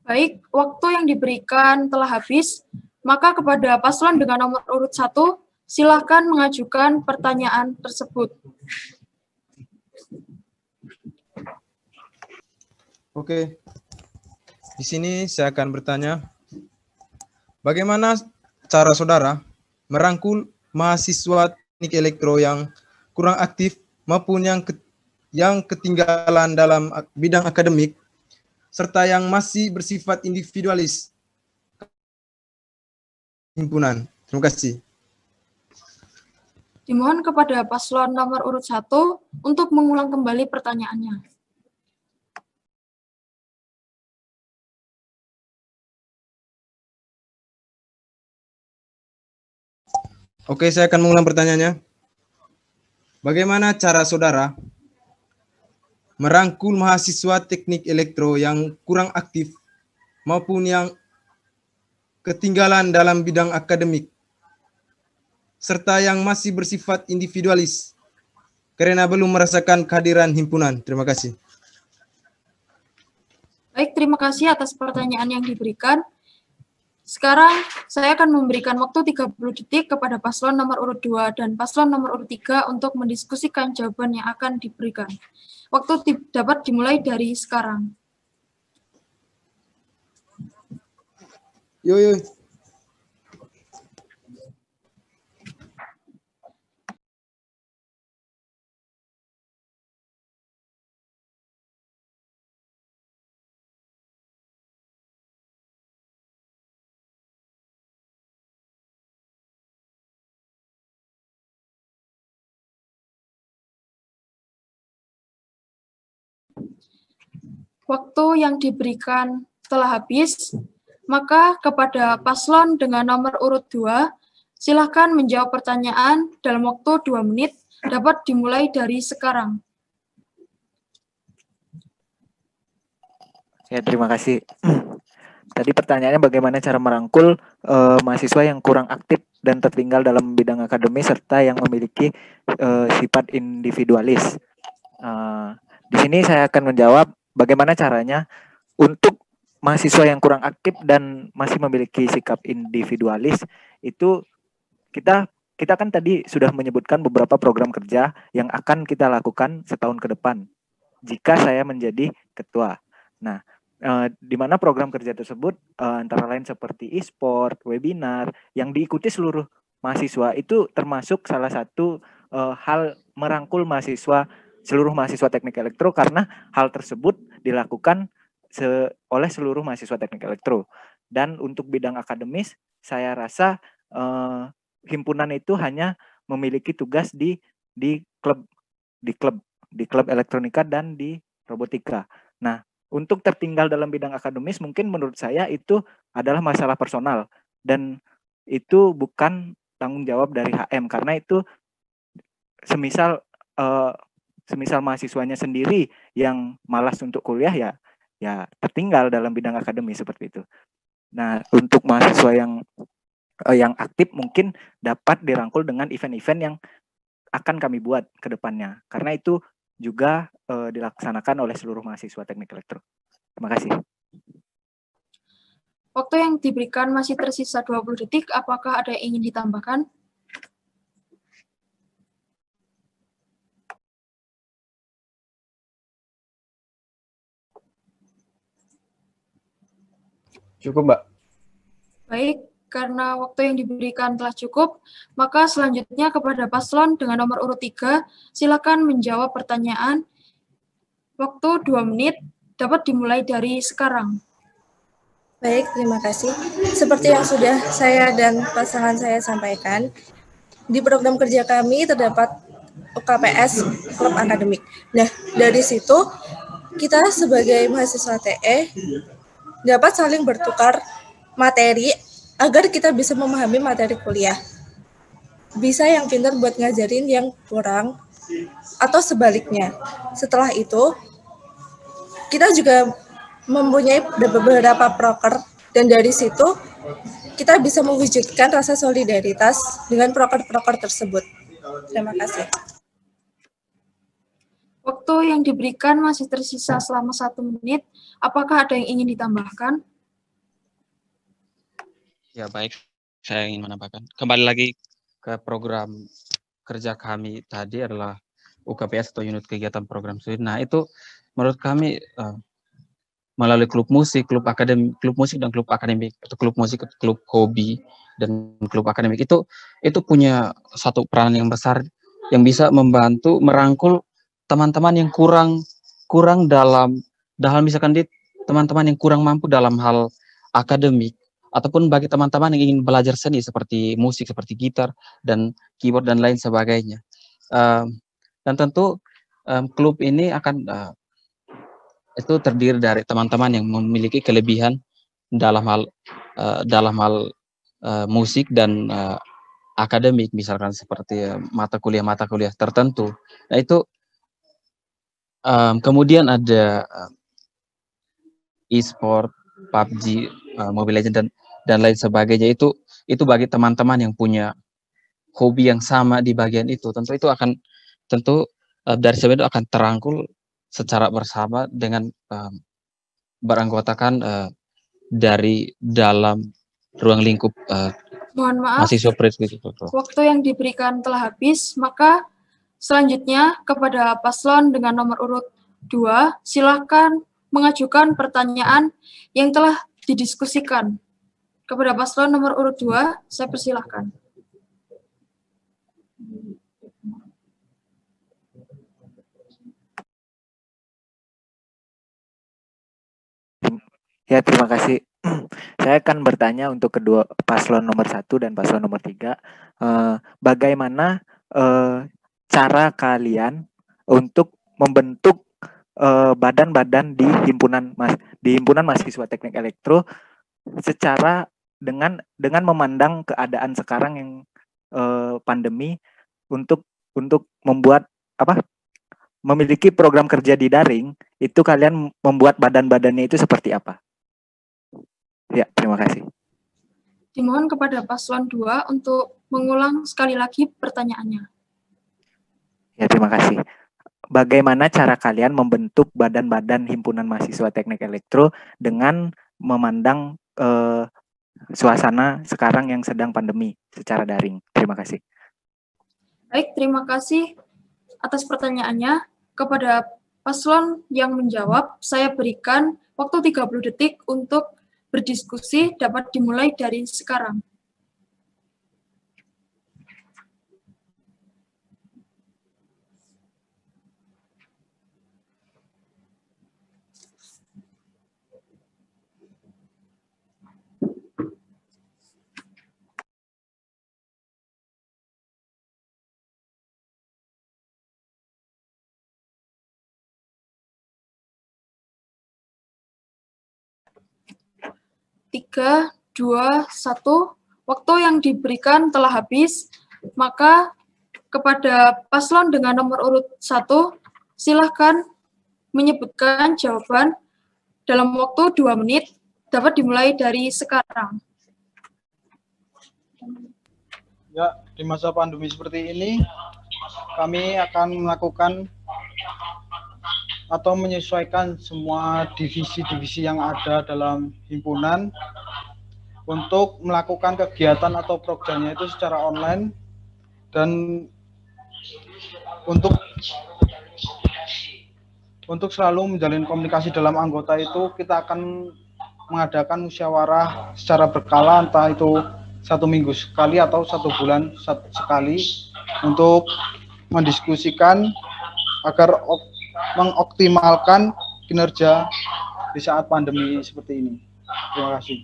Baik, waktu yang diberikan telah habis, maka kepada paslon dengan nomor urut 1, silakan mengajukan pertanyaan tersebut. Oke, di sini saya akan bertanya, bagaimana cara saudara merangkul mahasiswa teknik elektro yang kurang aktif maupun yang ketinggalan dalam bidang akademik, serta yang masih bersifat individualis himpunan. Terima kasih. Dimohon kepada paslon nomor urut 1 untuk mengulang kembali pertanyaannya. Oke, saya akan mengulang pertanyaannya. Bagaimana cara saudara merangkul mahasiswa teknik elektro yang kurang aktif maupun yang ketinggalan dalam bidang akademik, serta yang masih bersifat individualis karena belum merasakan kehadiran himpunan? Terima kasih. Baik, terima kasih atas pertanyaan yang diberikan. Sekarang saya akan memberikan waktu 30 detik kepada paslon nomor urut 2 dan paslon nomor urut 3 untuk mendiskusikan jawaban yang akan diberikan. Waktu dapat dimulai dari sekarang. Yo. Waktu yang diberikan telah habis, maka kepada paslon dengan nomor urut 2, silakan menjawab pertanyaan dalam waktu 2 menit, dapat dimulai dari sekarang. Ya, terima kasih. Tadi pertanyaannya bagaimana cara merangkul mahasiswa yang kurang aktif dan tertinggal dalam bidang akademis serta yang memiliki sifat individualis. Di sini saya akan menjawab bagaimana caranya untuk mahasiswa yang kurang aktif dan masih memiliki sikap individualis. Itu kita kan tadi sudah menyebutkan beberapa program kerja yang akan kita lakukan setahun ke depan jika saya menjadi ketua. Nah, di mana program kerja tersebut antara lain seperti e-sport, webinar yang diikuti seluruh mahasiswa, itu termasuk salah satu hal merangkul seluruh mahasiswa teknik elektro, karena hal tersebut dilakukan oleh seluruh mahasiswa teknik elektro. Dan untuk bidang akademis, saya rasa himpunan itu hanya memiliki tugas di klub elektronika dan di robotika. Nah, untuk tertinggal dalam bidang akademis mungkin menurut saya itu adalah masalah personal dan itu bukan tanggung jawab dari HM karena itu semisal mahasiswanya sendiri yang malas untuk kuliah ya tertinggal dalam bidang akademis seperti itu. Nah, untuk mahasiswa yang aktif mungkin dapat dirangkul dengan event-event yang akan kami buat ke depannya. Karena itu juga dilaksanakan oleh seluruh mahasiswa teknik elektro. Terima kasih. Waktu yang diberikan masih tersisa 20 detik. Apakah ada yang ingin ditambahkan? Cukup, Mbak. Baik, karena waktu yang diberikan telah cukup, maka selanjutnya kepada paslon dengan nomor urut 3, silakan menjawab pertanyaan. Waktu 2 menit dapat dimulai dari sekarang. Baik, terima kasih. Seperti yang sudah saya dan pasangan saya sampaikan, di program kerja kami terdapat UKPS Klub Akademik. Nah, dari situ kita sebagai mahasiswa TE dapat saling bertukar materi agar kita bisa memahami materi kuliah. Bisa yang pintar buat ngajarin yang kurang atau sebaliknya. Setelah itu, kita juga mempunyai beberapa proker dan dari situ kita bisa mewujudkan rasa solidaritas dengan proker-proker tersebut. Terima kasih. Waktu yang diberikan masih tersisa selama 1 menit. Apakah ada yang ingin ditambahkan? Ya, baik. Saya ingin menambahkan. Kembali lagi ke program kerja kami tadi adalah UKPS atau unit kegiatan program studi. Nah, itu menurut kami melalui klub musik dan klub akademik, atau klub musik, klub hobi dan klub akademik itu punya satu peranan yang besar yang bisa membantu merangkul teman-teman yang kurang dalam misalkan teman-teman yang kurang mampu dalam hal akademik ataupun bagi teman-teman yang ingin belajar seni seperti musik, seperti gitar dan keyboard dan lain sebagainya. Dan tentu klub ini akan itu terdiri dari teman-teman yang memiliki kelebihan dalam hal musik dan akademik, misalkan seperti mata kuliah tertentu. Nah, itu kemudian ada e-sport, PUBG, Mobile Legends dan lain sebagainya. Itu bagi teman-teman yang punya hobi yang sama di bagian itu. Tentu dari sebenarnya akan terangkul secara bersama dengan beranggotakan dari dalam ruang lingkup Mohon maaf, mahasiswa prestisi. waktu yang diberikan telah habis, maka selanjutnya kepada paslon dengan nomor urut 2, silakan mengajukan pertanyaan yang telah didiskusikan. Kepada paslon nomor urut 2, saya persilahkan. Ya, terima kasih. Saya akan bertanya untuk kedua paslon nomor 1 dan paslon nomor 3. Bagaimana cara kalian untuk membentuk badan-badan di himpunan mahasiswa teknik elektro secara dengan memandang keadaan sekarang yang pandemi untuk membuat memiliki program kerja di daring, itu kalian membuat badan-badannya itu seperti apa? Ya, terima kasih. Dimohon kepada paslon 2 untuk mengulang sekali lagi pertanyaannya. Ya, terima kasih. Bagaimana cara kalian membentuk badan-badan himpunan mahasiswa teknik elektro dengan memandang suasana sekarang yang sedang pandemi secara daring? Terima kasih. Baik, terima kasih atas pertanyaannya. Kepada paslon yang menjawab, saya berikan waktu 30 detik untuk berdiskusi, dapat dimulai dari sekarang. 3, 2, 1. Waktu yang diberikan telah habis, maka kepada paslon dengan nomor urut 1, silahkan menyebutkan jawaban dalam waktu 2 menit, dapat dimulai dari sekarang. Ya, di masa pandemi seperti ini, kami akan melakukan atau menyesuaikan semua divisi-divisi yang ada dalam himpunan untuk melakukan kegiatan atau programnya itu secara online, dan untuk selalu menjalin komunikasi dalam anggota itu kita akan mengadakan musyawarah secara berkala, entah itu 1 minggu sekali atau 1 bulan sekali, untuk mendiskusikan agar mengoptimalkan kinerja di saat pandemi seperti ini. Terima kasih.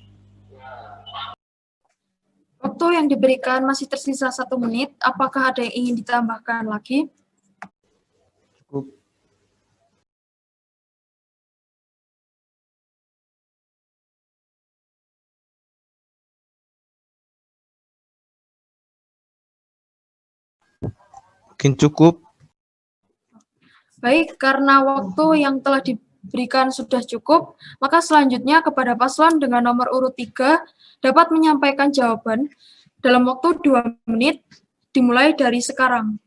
Waktu yang diberikan masih tersisa 1 menit. Apakah ada yang ingin ditambahkan lagi? Cukup. Mungkin cukup. Baik, karena waktu yang telah diberikan sudah cukup, maka selanjutnya kepada paslon dengan nomor urut 3 dapat menyampaikan jawaban dalam waktu 2 menit, dimulai dari sekarang.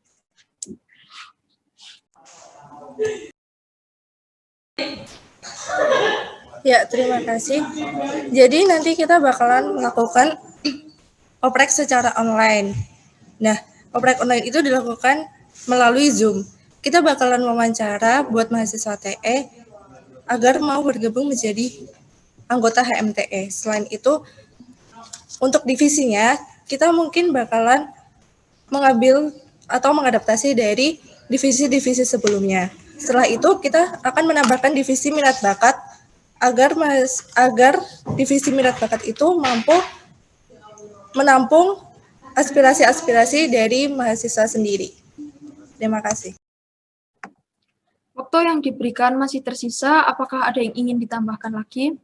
Ya, terima kasih. Jadi nanti kita bakalan melakukan oprek secara online. Nah, oprek online itu dilakukan melalui Zoom. Kita bakalan wawancara buat mahasiswa TE agar mau bergabung menjadi anggota HMTE. Selain itu, untuk divisinya, kita mungkin bakalan mengambil atau mengadaptasi dari divisi-divisi sebelumnya. Setelah itu, kita akan menambahkan divisi minat bakat agar divisi minat bakat itu mampu menampung aspirasi-aspirasi dari mahasiswa sendiri. Terima kasih. Waktu yang diberikan masih tersisa. Apakah ada yang ingin ditambahkan lagi?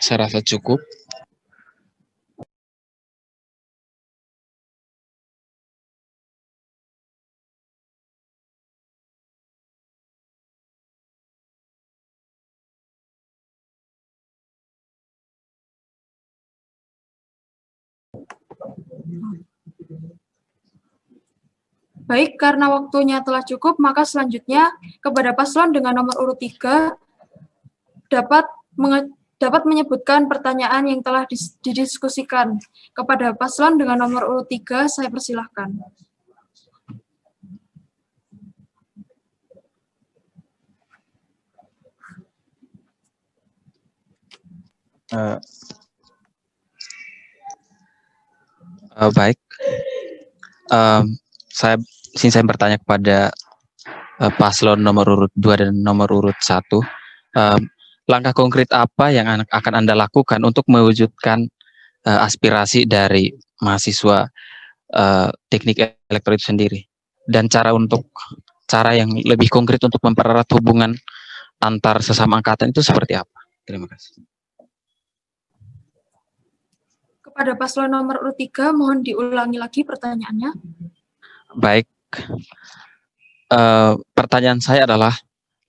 Saya rasa cukup. Baik, karena waktunya telah cukup, maka selanjutnya kepada paslon dengan nomor urut 3 dapat menyebutkan pertanyaan yang telah didiskusikan. Kepada paslon dengan nomor urut 3, saya persilahkan. Baik. Saya bertanya kepada paslon nomor urut 2 dan nomor urut 1. Langkah konkret apa yang akan Anda lakukan untuk mewujudkan aspirasi dari mahasiswa teknik elektro itu sendiri? Dan cara yang lebih konkret untuk mempererat hubungan antar sesama angkatan itu seperti apa? Terima kasih. Kepada paslon nomor urut 3, mohon diulangi lagi pertanyaannya. Baik. Pertanyaan saya adalah,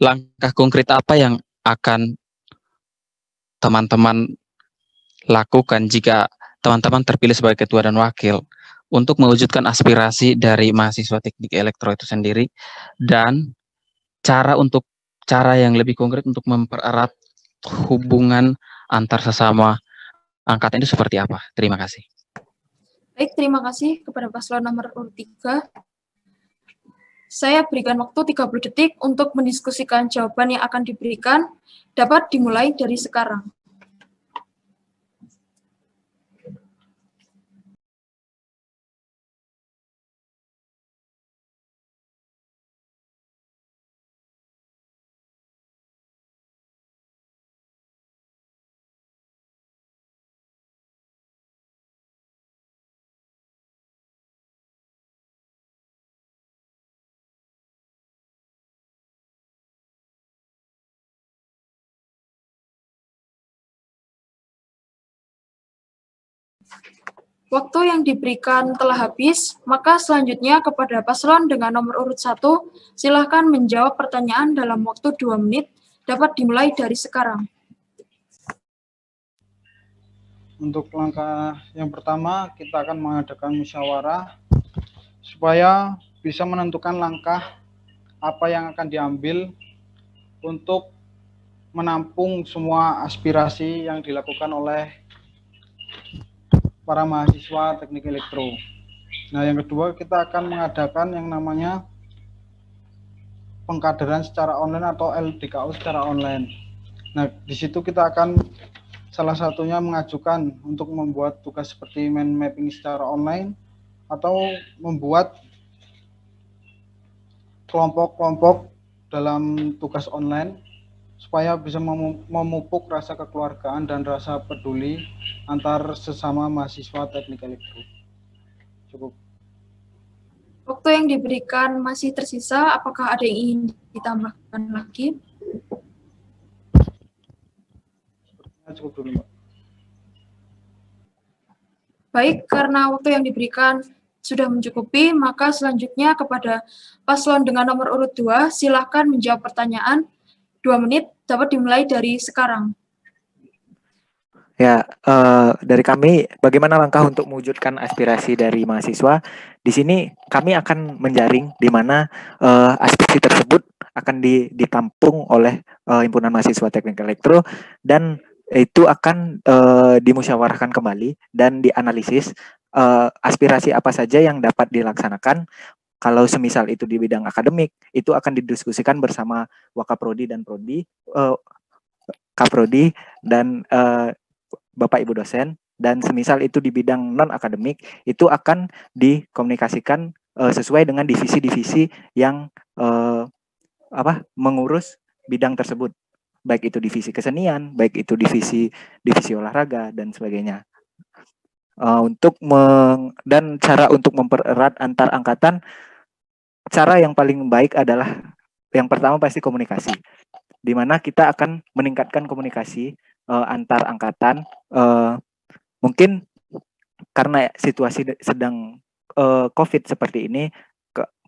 langkah konkret apa yang akan teman-teman lakukan jika teman-teman terpilih sebagai ketua dan wakil untuk mewujudkan aspirasi dari mahasiswa teknik elektro itu sendiri, dan cara yang lebih konkret untuk mempererat hubungan antar sesama angkatan itu seperti apa? Terima kasih. Baik, terima kasih kepada paslon nomor urut 3. Saya berikan waktu 30 detik untuk mendiskusikan jawaban yang akan diberikan. Dapat dimulai dari sekarang. Waktu yang diberikan telah habis, maka selanjutnya kepada paslon dengan nomor urut 1, silahkan menjawab pertanyaan dalam waktu 2 menit, dapat dimulai dari sekarang. Untuk langkah yang pertama, kita akan mengadakan musyawarah supaya bisa menentukan langkah apa yang akan diambil untuk menampung semua aspirasi yang dilakukan oleh para mahasiswa teknik elektro. Nah, yang kedua kita akan mengadakan yang namanya pengkaderan secara online atau LDKU secara online. Nah, di situ kita akan salah satunya mengajukan untuk membuat tugas seperti mind mapping secara online atau membuat kelompok-kelompok dalam tugas online supaya bisa memupuk rasa kekeluargaan dan rasa peduli antar sesama mahasiswa teknik elektro. Cukup. Waktu yang diberikan masih tersisa, apakah ada yang ingin ditambahkan lagi? Cukup dulu, Mbak. Baik, karena waktu yang diberikan sudah mencukupi, maka selanjutnya kepada paslon dengan nomor urut 2, silakan menjawab pertanyaan 2 menit, dapat dimulai dari sekarang. Ya, dari kami, bagaimana langkah untuk mewujudkan aspirasi dari mahasiswa? Di sini kami akan menjaring di mana aspirasi tersebut akan ditampung oleh himpunan mahasiswa teknik elektro dan itu akan dimusyawarahkan kembali dan dianalisis aspirasi apa saja yang dapat dilaksanakan. Kalau semisal itu di bidang akademik, itu akan didiskusikan bersama Wakaprodi dan Prodi, Kaprodi dan Bapak Ibu dosen, dan semisal itu di bidang non akademik itu akan dikomunikasikan sesuai dengan divisi-divisi yang mengurus bidang tersebut, baik itu divisi kesenian, baik itu divisi olahraga dan sebagainya. Dan cara untuk mempererat antar angkatan, cara yang paling baik adalah yang pertama pasti komunikasi, di mana kita akan meningkatkan komunikasi antar angkatan. Mungkin karena situasi sedang COVID seperti ini,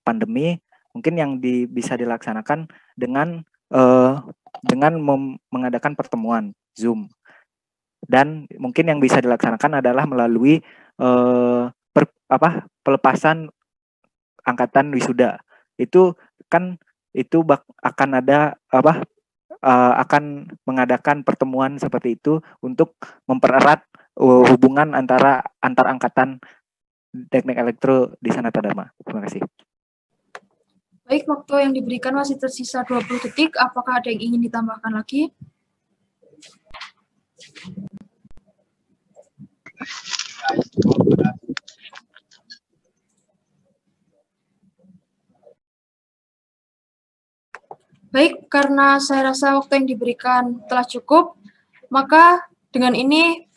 pandemi, mungkin yang bisa dilaksanakan dengan mengadakan pertemuan Zoom. Dan mungkin yang bisa dilaksanakan adalah melalui pelepasan angkatan wisuda. Itu kan akan ada akan mengadakan pertemuan seperti itu untuk mempererat hubungan antar angkatan teknik elektro di Sanata Dharma. Terima kasih. Baik, waktu yang diberikan masih tersisa 20 detik. Apakah ada yang ingin ditambahkan lagi? Baik, karena saya rasa waktu yang diberikan telah cukup, maka dengan ini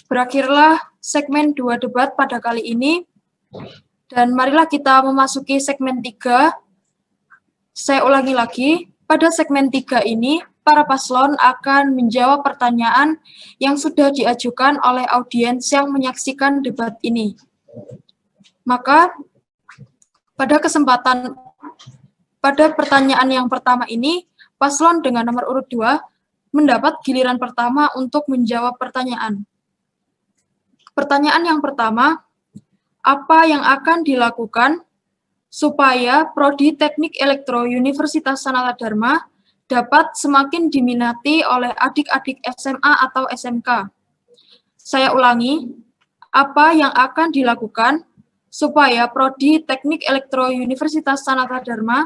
berakhirlah segmen 2 debat pada kali ini. Dan marilah kita memasuki segmen 3. Saya ulangi lagi, pada segmen 3 ini, para paslon akan menjawab pertanyaan yang sudah diajukan oleh audiens yang menyaksikan debat ini. Maka, pada pertanyaan yang pertama ini, paslon dengan nomor urut 2 mendapat giliran pertama untuk menjawab pertanyaan. Pertanyaan yang pertama, apa yang akan dilakukan supaya Prodi Teknik Elektro Universitas Sanata Dharma dapat semakin diminati oleh adik-adik SMA atau SMK? Saya ulangi, apa yang akan dilakukan supaya Prodi Teknik Elektro Universitas Sanata Dharma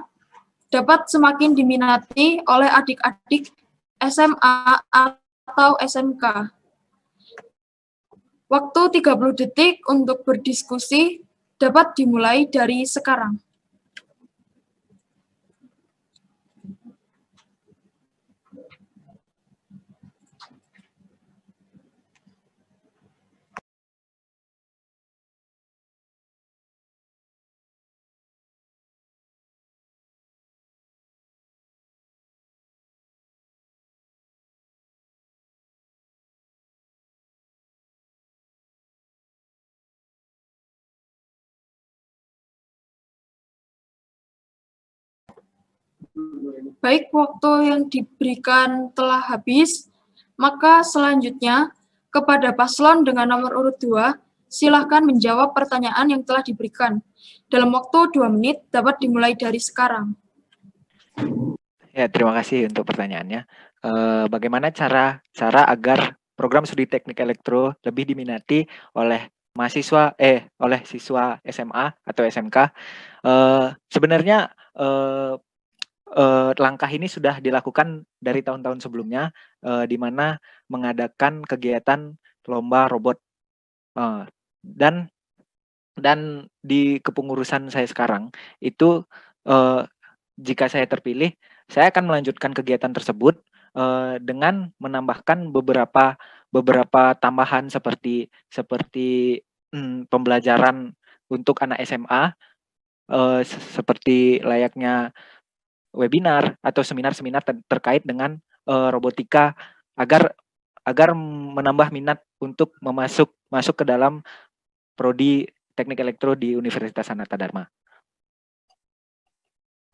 dapat semakin diminati oleh adik-adik SMA atau SMK. Waktu 30 detik untuk berdiskusi dapat dimulai dari sekarang. Baik, waktu yang diberikan telah habis, maka selanjutnya kepada paslon dengan nomor urut 2, silakan menjawab pertanyaan yang telah diberikan. Dalam waktu 2 menit dapat dimulai dari sekarang. Ya, terima kasih untuk pertanyaannya. Bagaimana cara agar program studi teknik elektro lebih diminati oleh oleh siswa SMA atau SMK? Sebenarnya langkah ini sudah dilakukan dari tahun-tahun sebelumnya, di mana mengadakan kegiatan lomba robot. Dan di kepengurusan saya sekarang itu, jika saya terpilih, saya akan melanjutkan kegiatan tersebut dengan menambahkan beberapa tambahan seperti pembelajaran untuk anak SMA, seperti layaknya webinar atau seminar-seminar terkait dengan robotika agar menambah minat untuk masuk ke dalam prodi teknik elektro di Universitas Sanata Dharma.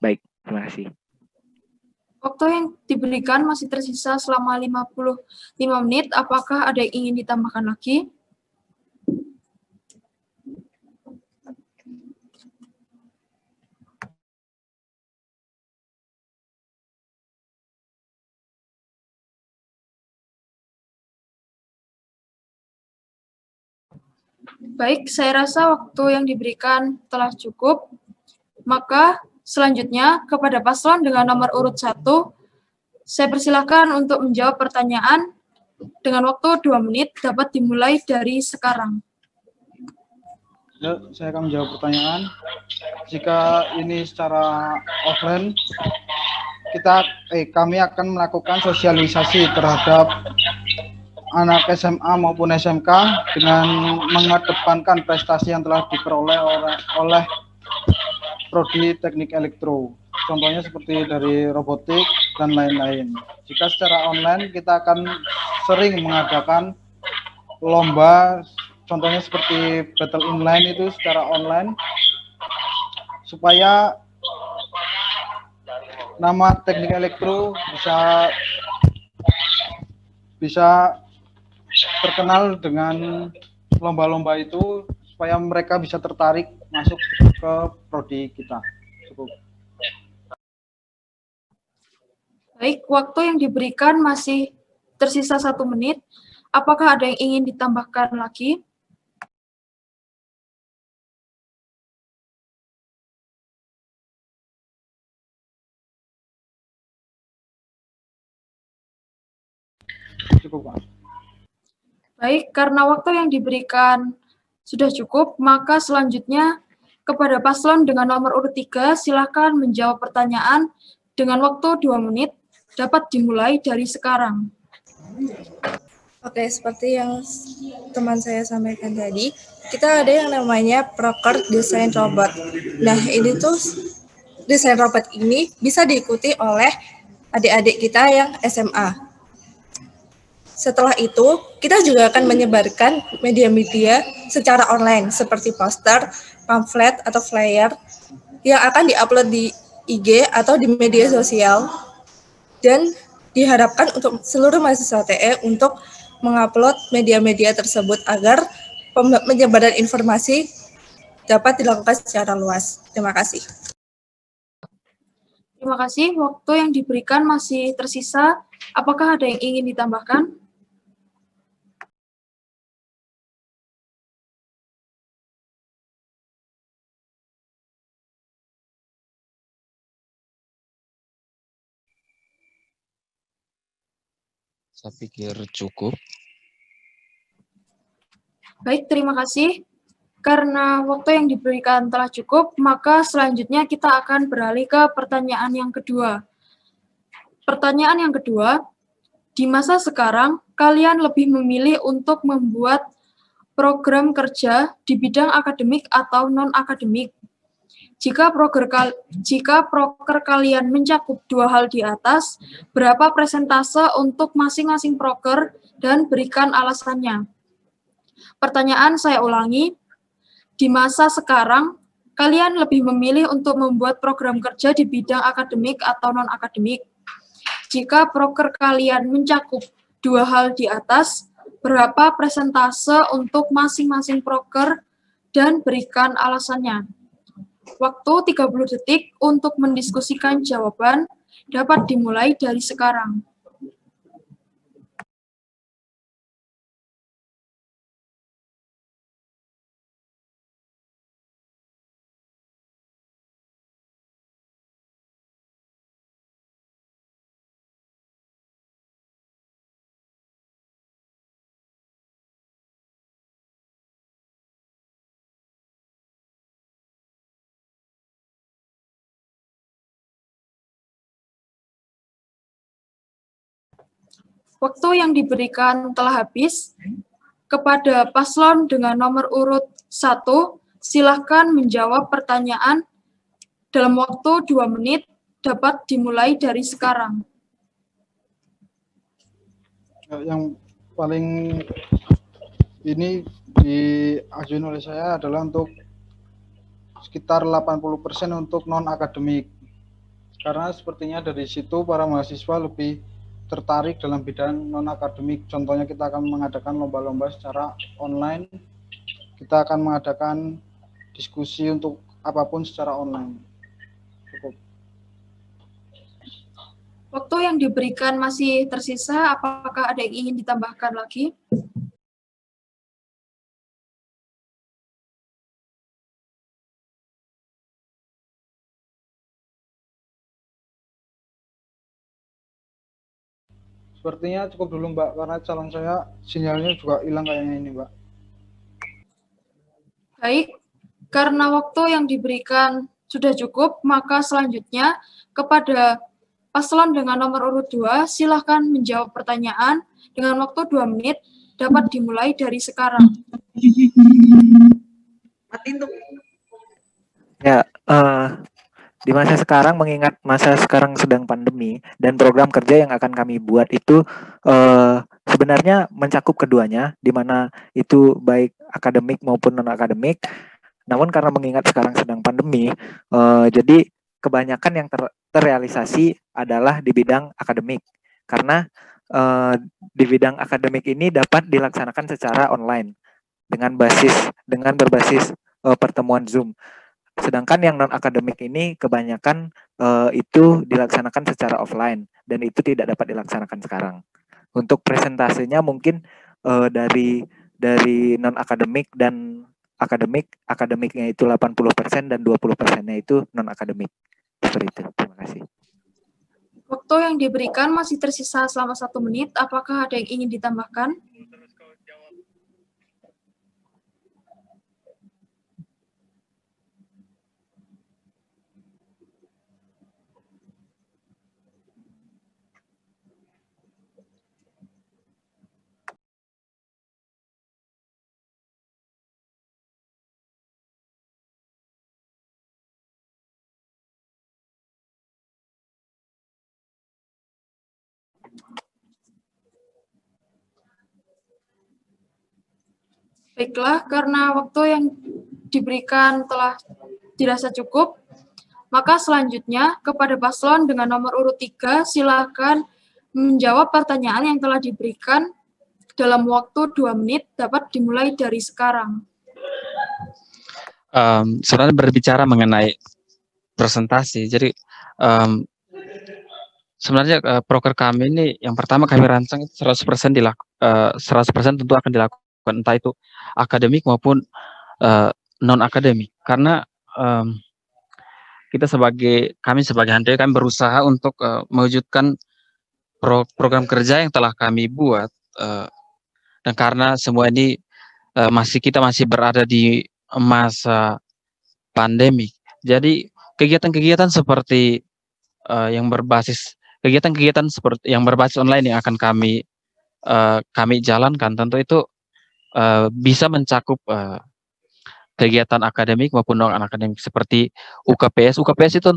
Baik, terima kasih. Waktu yang diberikan masih tersisa selama 55 menit. Apakah ada yang ingin ditambahkan lagi? Baik, saya rasa waktu yang diberikan telah cukup. Maka selanjutnya kepada paslon dengan nomor urut 1, saya persilahkan untuk menjawab pertanyaan dengan waktu 2 menit dapat dimulai dari sekarang. Ya, saya akan menjawab pertanyaan. Jika ini secara offline, kami akan melakukan sosialisasi terhadap anak SMA maupun SMK dengan mengedepankan prestasi yang telah diperoleh oleh prodi teknik elektro. Contohnya seperti dari robotik dan lain-lain. Jika secara online, kita akan sering mengadakan lomba, contohnya seperti battle inline itu secara online, supaya nama teknik elektro bisa terkenal dengan lomba-lomba itu, supaya mereka bisa tertarik masuk ke prodi kita. Cukup. Baik, waktu yang diberikan masih tersisa 1 menit. Apakah ada yang ingin ditambahkan lagi? Cukup, Pak. Baik, karena waktu yang diberikan sudah cukup, maka selanjutnya kepada paslon dengan nomor urut 3, silakan menjawab pertanyaan dengan waktu 2 menit dapat dimulai dari sekarang. Oke, seperti yang teman saya sampaikan tadi, kita ada yang namanya proker desain robot. Nah, ini tuh desain robot ini bisa diikuti oleh adik-adik kita yang SMA. Setelah itu, kita juga akan menyebarkan media-media secara online seperti poster, pamflet, atau flyer yang akan diupload di IG atau di media sosial, dan diharapkan untuk seluruh mahasiswa TE untuk mengupload media-media tersebut agar penyebaran informasi dapat dilakukan secara luas. Terima kasih. Terima kasih. Waktu yang diberikan masih tersisa. Apakah ada yang ingin ditambahkan? Saya pikir cukup. Baik, terima kasih. Karena waktu yang diberikan telah cukup, maka selanjutnya kita akan beralih ke pertanyaan yang kedua. Pertanyaan yang kedua, di masa sekarang, kalian lebih memilih untuk membuat program kerja di bidang akademik atau non-akademik? Jika proker kalian mencakup 2 hal di atas, berapa persentase untuk masing-masing proker dan berikan alasannya? Pertanyaan saya ulangi, di masa sekarang, kalian lebih memilih untuk membuat program kerja di bidang akademik atau non-akademik? Jika proker kalian mencakup dua hal di atas, berapa persentase untuk masing-masing proker dan berikan alasannya. Waktu 30 detik untuk mendiskusikan jawaban dapat dimulai dari sekarang. Waktu yang diberikan telah habis. Kepada paslon dengan nomor urut 1, silakan menjawab pertanyaan dalam waktu 2 menit, dapat dimulai dari sekarang. Yang paling ini diajuin oleh saya adalah untuk sekitar 80% untuk non-akademik. Karena sepertinya dari situ para mahasiswa lebih tertarik dalam bidang non-akademik. Contohnya kita akan mengadakan lomba-lomba secara online. Kita akan mengadakan diskusi untuk apapun secara online. Cukup. Waktu yang diberikan masih tersisa, apakah ada yang ingin ditambahkan lagi? Sepertinya cukup dulu Mbak, karena calon saya sinyalnya juga hilang kayaknya ini Mbak. Baik, karena waktu yang diberikan sudah cukup, maka selanjutnya kepada paslon dengan nomor urut 2, silakan menjawab pertanyaan dengan waktu 2 menit, dapat dimulai dari sekarang. Ya, di masa sekarang, mengingat masa sekarang sedang pandemi dan program kerja yang akan kami buat itu sebenarnya mencakup keduanya, di mana itu baik akademik maupun non-akademik. Namun karena mengingat sekarang sedang pandemi, jadi kebanyakan yang terrealisasi adalah di bidang akademik. Karena di bidang akademik ini dapat dilaksanakan secara online dengan berbasis pertemuan Zoom. Sedangkan yang non-akademik ini kebanyakan itu dilaksanakan secara offline dan itu tidak dapat dilaksanakan sekarang. Untuk presentasinya mungkin dari non-akademik dan akademiknya itu 80% dan 20%-nya itu non-akademik. Seperti itu. Terima kasih. Waktu yang diberikan masih tersisa selama 1 menit. Apakah ada yang ingin ditambahkan? Baiklah, karena waktu yang diberikan telah dirasa cukup, maka selanjutnya kepada paslon dengan nomor urut 3, silakan menjawab pertanyaan yang telah diberikan dalam waktu 2 menit, dapat dimulai dari sekarang. Sebenarnya berbicara mengenai presentasi, jadi sebenarnya proker kami ini yang pertama kami rancang 100% 100% tentu akan dilakukan entah itu akademik maupun non akademik, karena kami sebagai Handai kami berusaha untuk mewujudkan program kerja yang telah kami buat, dan karena semua ini kita masih berada di masa pandemi, jadi kegiatan-kegiatan seperti kegiatan-kegiatan seperti yang berbasis online yang akan kami jalankan tentu itu bisa mencakup kegiatan akademik maupun non akademik seperti UKPS. UKPS itu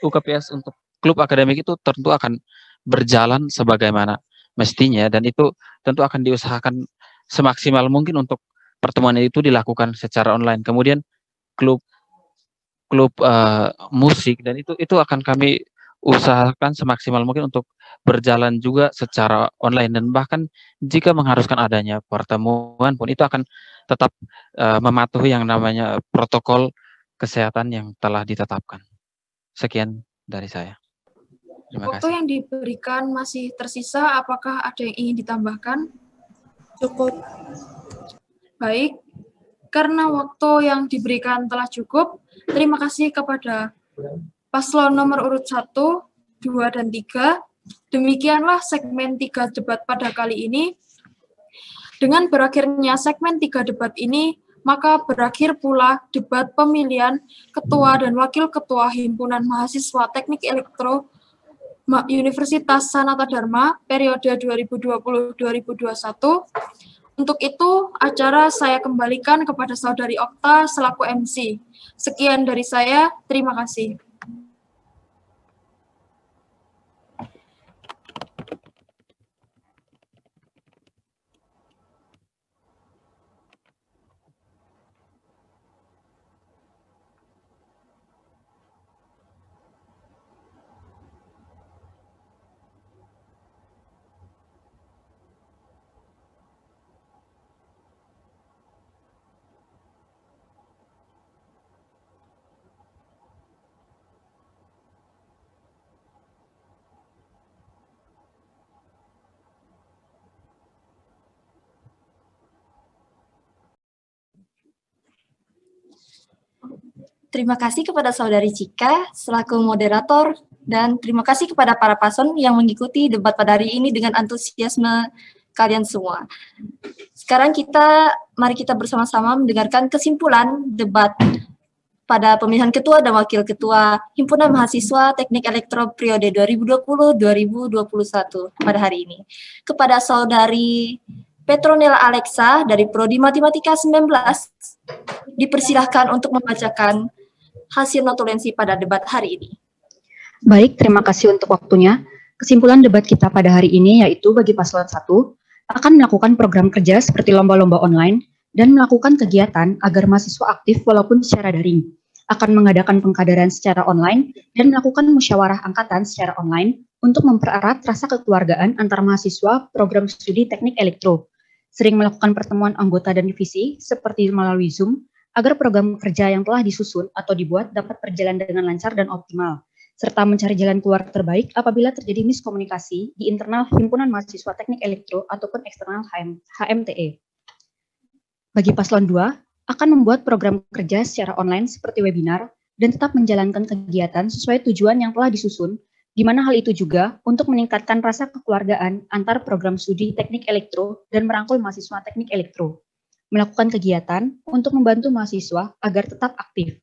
UKPS untuk klub akademik itu tentu akan berjalan sebagaimana mestinya, dan itu tentu akan diusahakan semaksimal mungkin untuk pertemuan itu dilakukan secara online. Kemudian klub klub musik, dan itu akan kami usahakan semaksimal mungkin untuk berjalan juga secara online, dan bahkan jika mengharuskan adanya pertemuan pun itu akan tetap mematuhi yang namanya protokol kesehatan yang telah ditetapkan. Sekian dari saya. Terima Waktu kasih. yang diberikan masih tersisa, apakah ada yang ingin ditambahkan? Cukup. Baik, karena waktu yang diberikan telah cukup, terima kasih kepada paslon nomor urut 1, 2, dan 3. Demikianlah segmen 3 debat pada kali ini. Dengan berakhirnya segmen 3 debat ini, maka berakhir pula debat pemilihan Ketua dan Wakil Ketua Himpunan Mahasiswa Teknik Elektro Universitas Sanata Dharma periode 2020-2021. Untuk itu, acara saya kembalikan kepada Saudari Okta selaku MC. Sekian dari saya, terima kasih. Terima kasih kepada Saudari Cika selaku moderator, dan terima kasih kepada para paslon yang mengikuti debat pada hari ini dengan antusiasme kalian semua. Sekarang mari kita bersama-sama mendengarkan kesimpulan debat pada pemilihan Ketua dan Wakil Ketua Himpunan Mahasiswa Teknik Elektro periode 2020-2021 pada hari ini. Kepada Saudari Petronella Alexa dari Prodi Matematika 19, dipersilahkan untuk membacakan hasil notulensi pada debat hari ini. Baik, terima kasih untuk waktunya. Kesimpulan debat kita pada hari ini yaitu bagi paslon 1 akan melakukan program kerja seperti lomba-lomba online dan melakukan kegiatan agar mahasiswa aktif walaupun secara daring, akan mengadakan pengkaderan secara online dan melakukan musyawarah angkatan secara online untuk mempererat rasa kekeluargaan antar mahasiswa program studi teknik elektro, sering melakukan pertemuan anggota dan divisi seperti melalui Zoom, agar program kerja yang telah disusun atau dibuat dapat berjalan dengan lancar dan optimal, serta mencari jalan keluar terbaik apabila terjadi miskomunikasi di internal Himpunan Mahasiswa Teknik Elektro ataupun eksternal HMTE. Bagi paslon 2, akan membuat program kerja secara online seperti webinar dan tetap menjalankan kegiatan sesuai tujuan yang telah disusun, di mana hal itu juga untuk meningkatkan rasa kekeluargaan antar program studi teknik elektro dan merangkul mahasiswa teknik elektro. Melakukan kegiatan untuk membantu mahasiswa agar tetap aktif,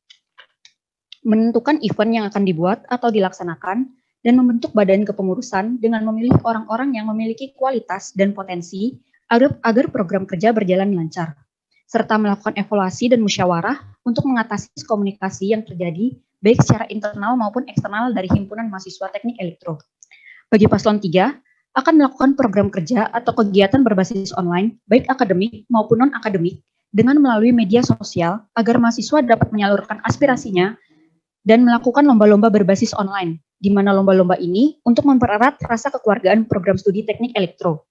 menentukan event yang akan dibuat atau dilaksanakan, dan membentuk badan kepengurusan dengan memilih orang-orang yang memiliki kualitas dan potensi agar program kerja berjalan lancar, serta melakukan evaluasi dan musyawarah untuk mengatasi komunikasi yang terjadi baik secara internal maupun eksternal dari Himpunan Mahasiswa Teknik Elektro. Bagi paslon 3, akan melakukan program kerja atau kegiatan berbasis online, baik akademik maupun non-akademik, dengan melalui media sosial agar mahasiswa dapat menyalurkan aspirasinya dan melakukan lomba-lomba berbasis online, di mana lomba-lomba ini untuk mempererat rasa kekeluargaan program studi teknik elektro,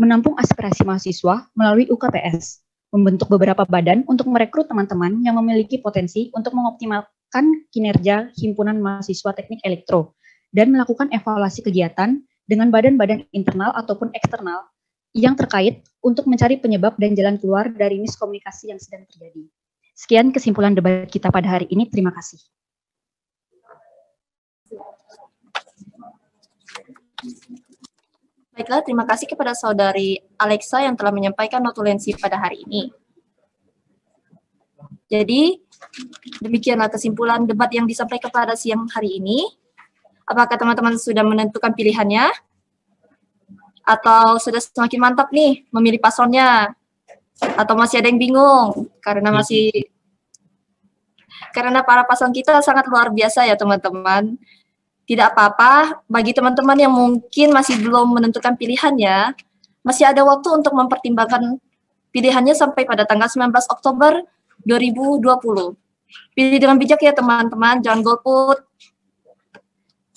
menampung aspirasi mahasiswa melalui UKPS, membentuk beberapa badan untuk merekrut teman-teman yang memiliki potensi untuk mengoptimalkan kinerja Himpunan Mahasiswa Teknik Elektro, dan melakukan evaluasi kegiatan dengan badan-badan internal ataupun eksternal yang terkait untuk mencari penyebab dan jalan keluar dari miskomunikasi yang sedang terjadi. Sekian kesimpulan debat kita pada hari ini. Terima kasih. Baiklah, terima kasih kepada Saudari Alexa yang telah menyampaikan notulensi pada hari ini. Jadi, demikianlah kesimpulan debat yang disampaikan pada siang hari ini. Apakah teman-teman sudah menentukan pilihannya? Atau sudah semakin mantap nih memilih paslonnya? Atau masih ada yang bingung? Karena para paslon kita sangat luar biasa ya teman-teman. Tidak apa-apa, bagi teman-teman yang mungkin masih belum menentukan pilihannya, masih ada waktu untuk mempertimbangkan pilihannya sampai pada tanggal 19 Oktober 2020. Pilih dengan bijak ya teman-teman, jangan golput.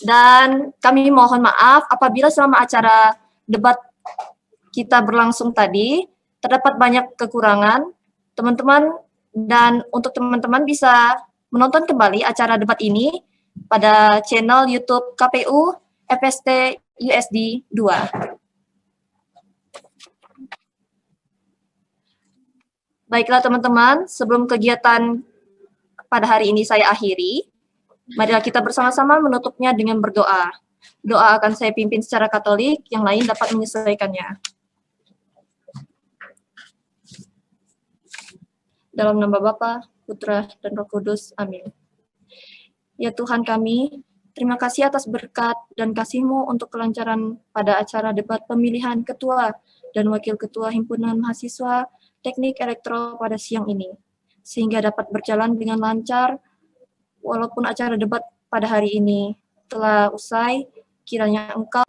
Dan kami mohon maaf apabila selama acara debat kita berlangsung tadi, terdapat banyak kekurangan, teman-teman, dan untuk teman-teman bisa menonton kembali acara debat ini pada channel YouTube KPU FST USD 2. Baiklah teman-teman, sebelum kegiatan pada hari ini saya akhiri, marilah kita bersama-sama menutupnya dengan berdoa. Doa akan saya pimpin secara Katolik, yang lain dapat menyesuaikannya. Dalam nama Bapa, Putra, dan Roh Kudus. Amin. Ya Tuhan kami, terima kasih atas berkat dan kasih-Mu untuk kelancaran pada acara debat pemilihan ketua dan wakil ketua Himpunan Mahasiswa Teknik Elektro pada siang ini, sehingga dapat berjalan dengan lancar, walaupun acara debat pada hari ini telah usai, kiranya Engkau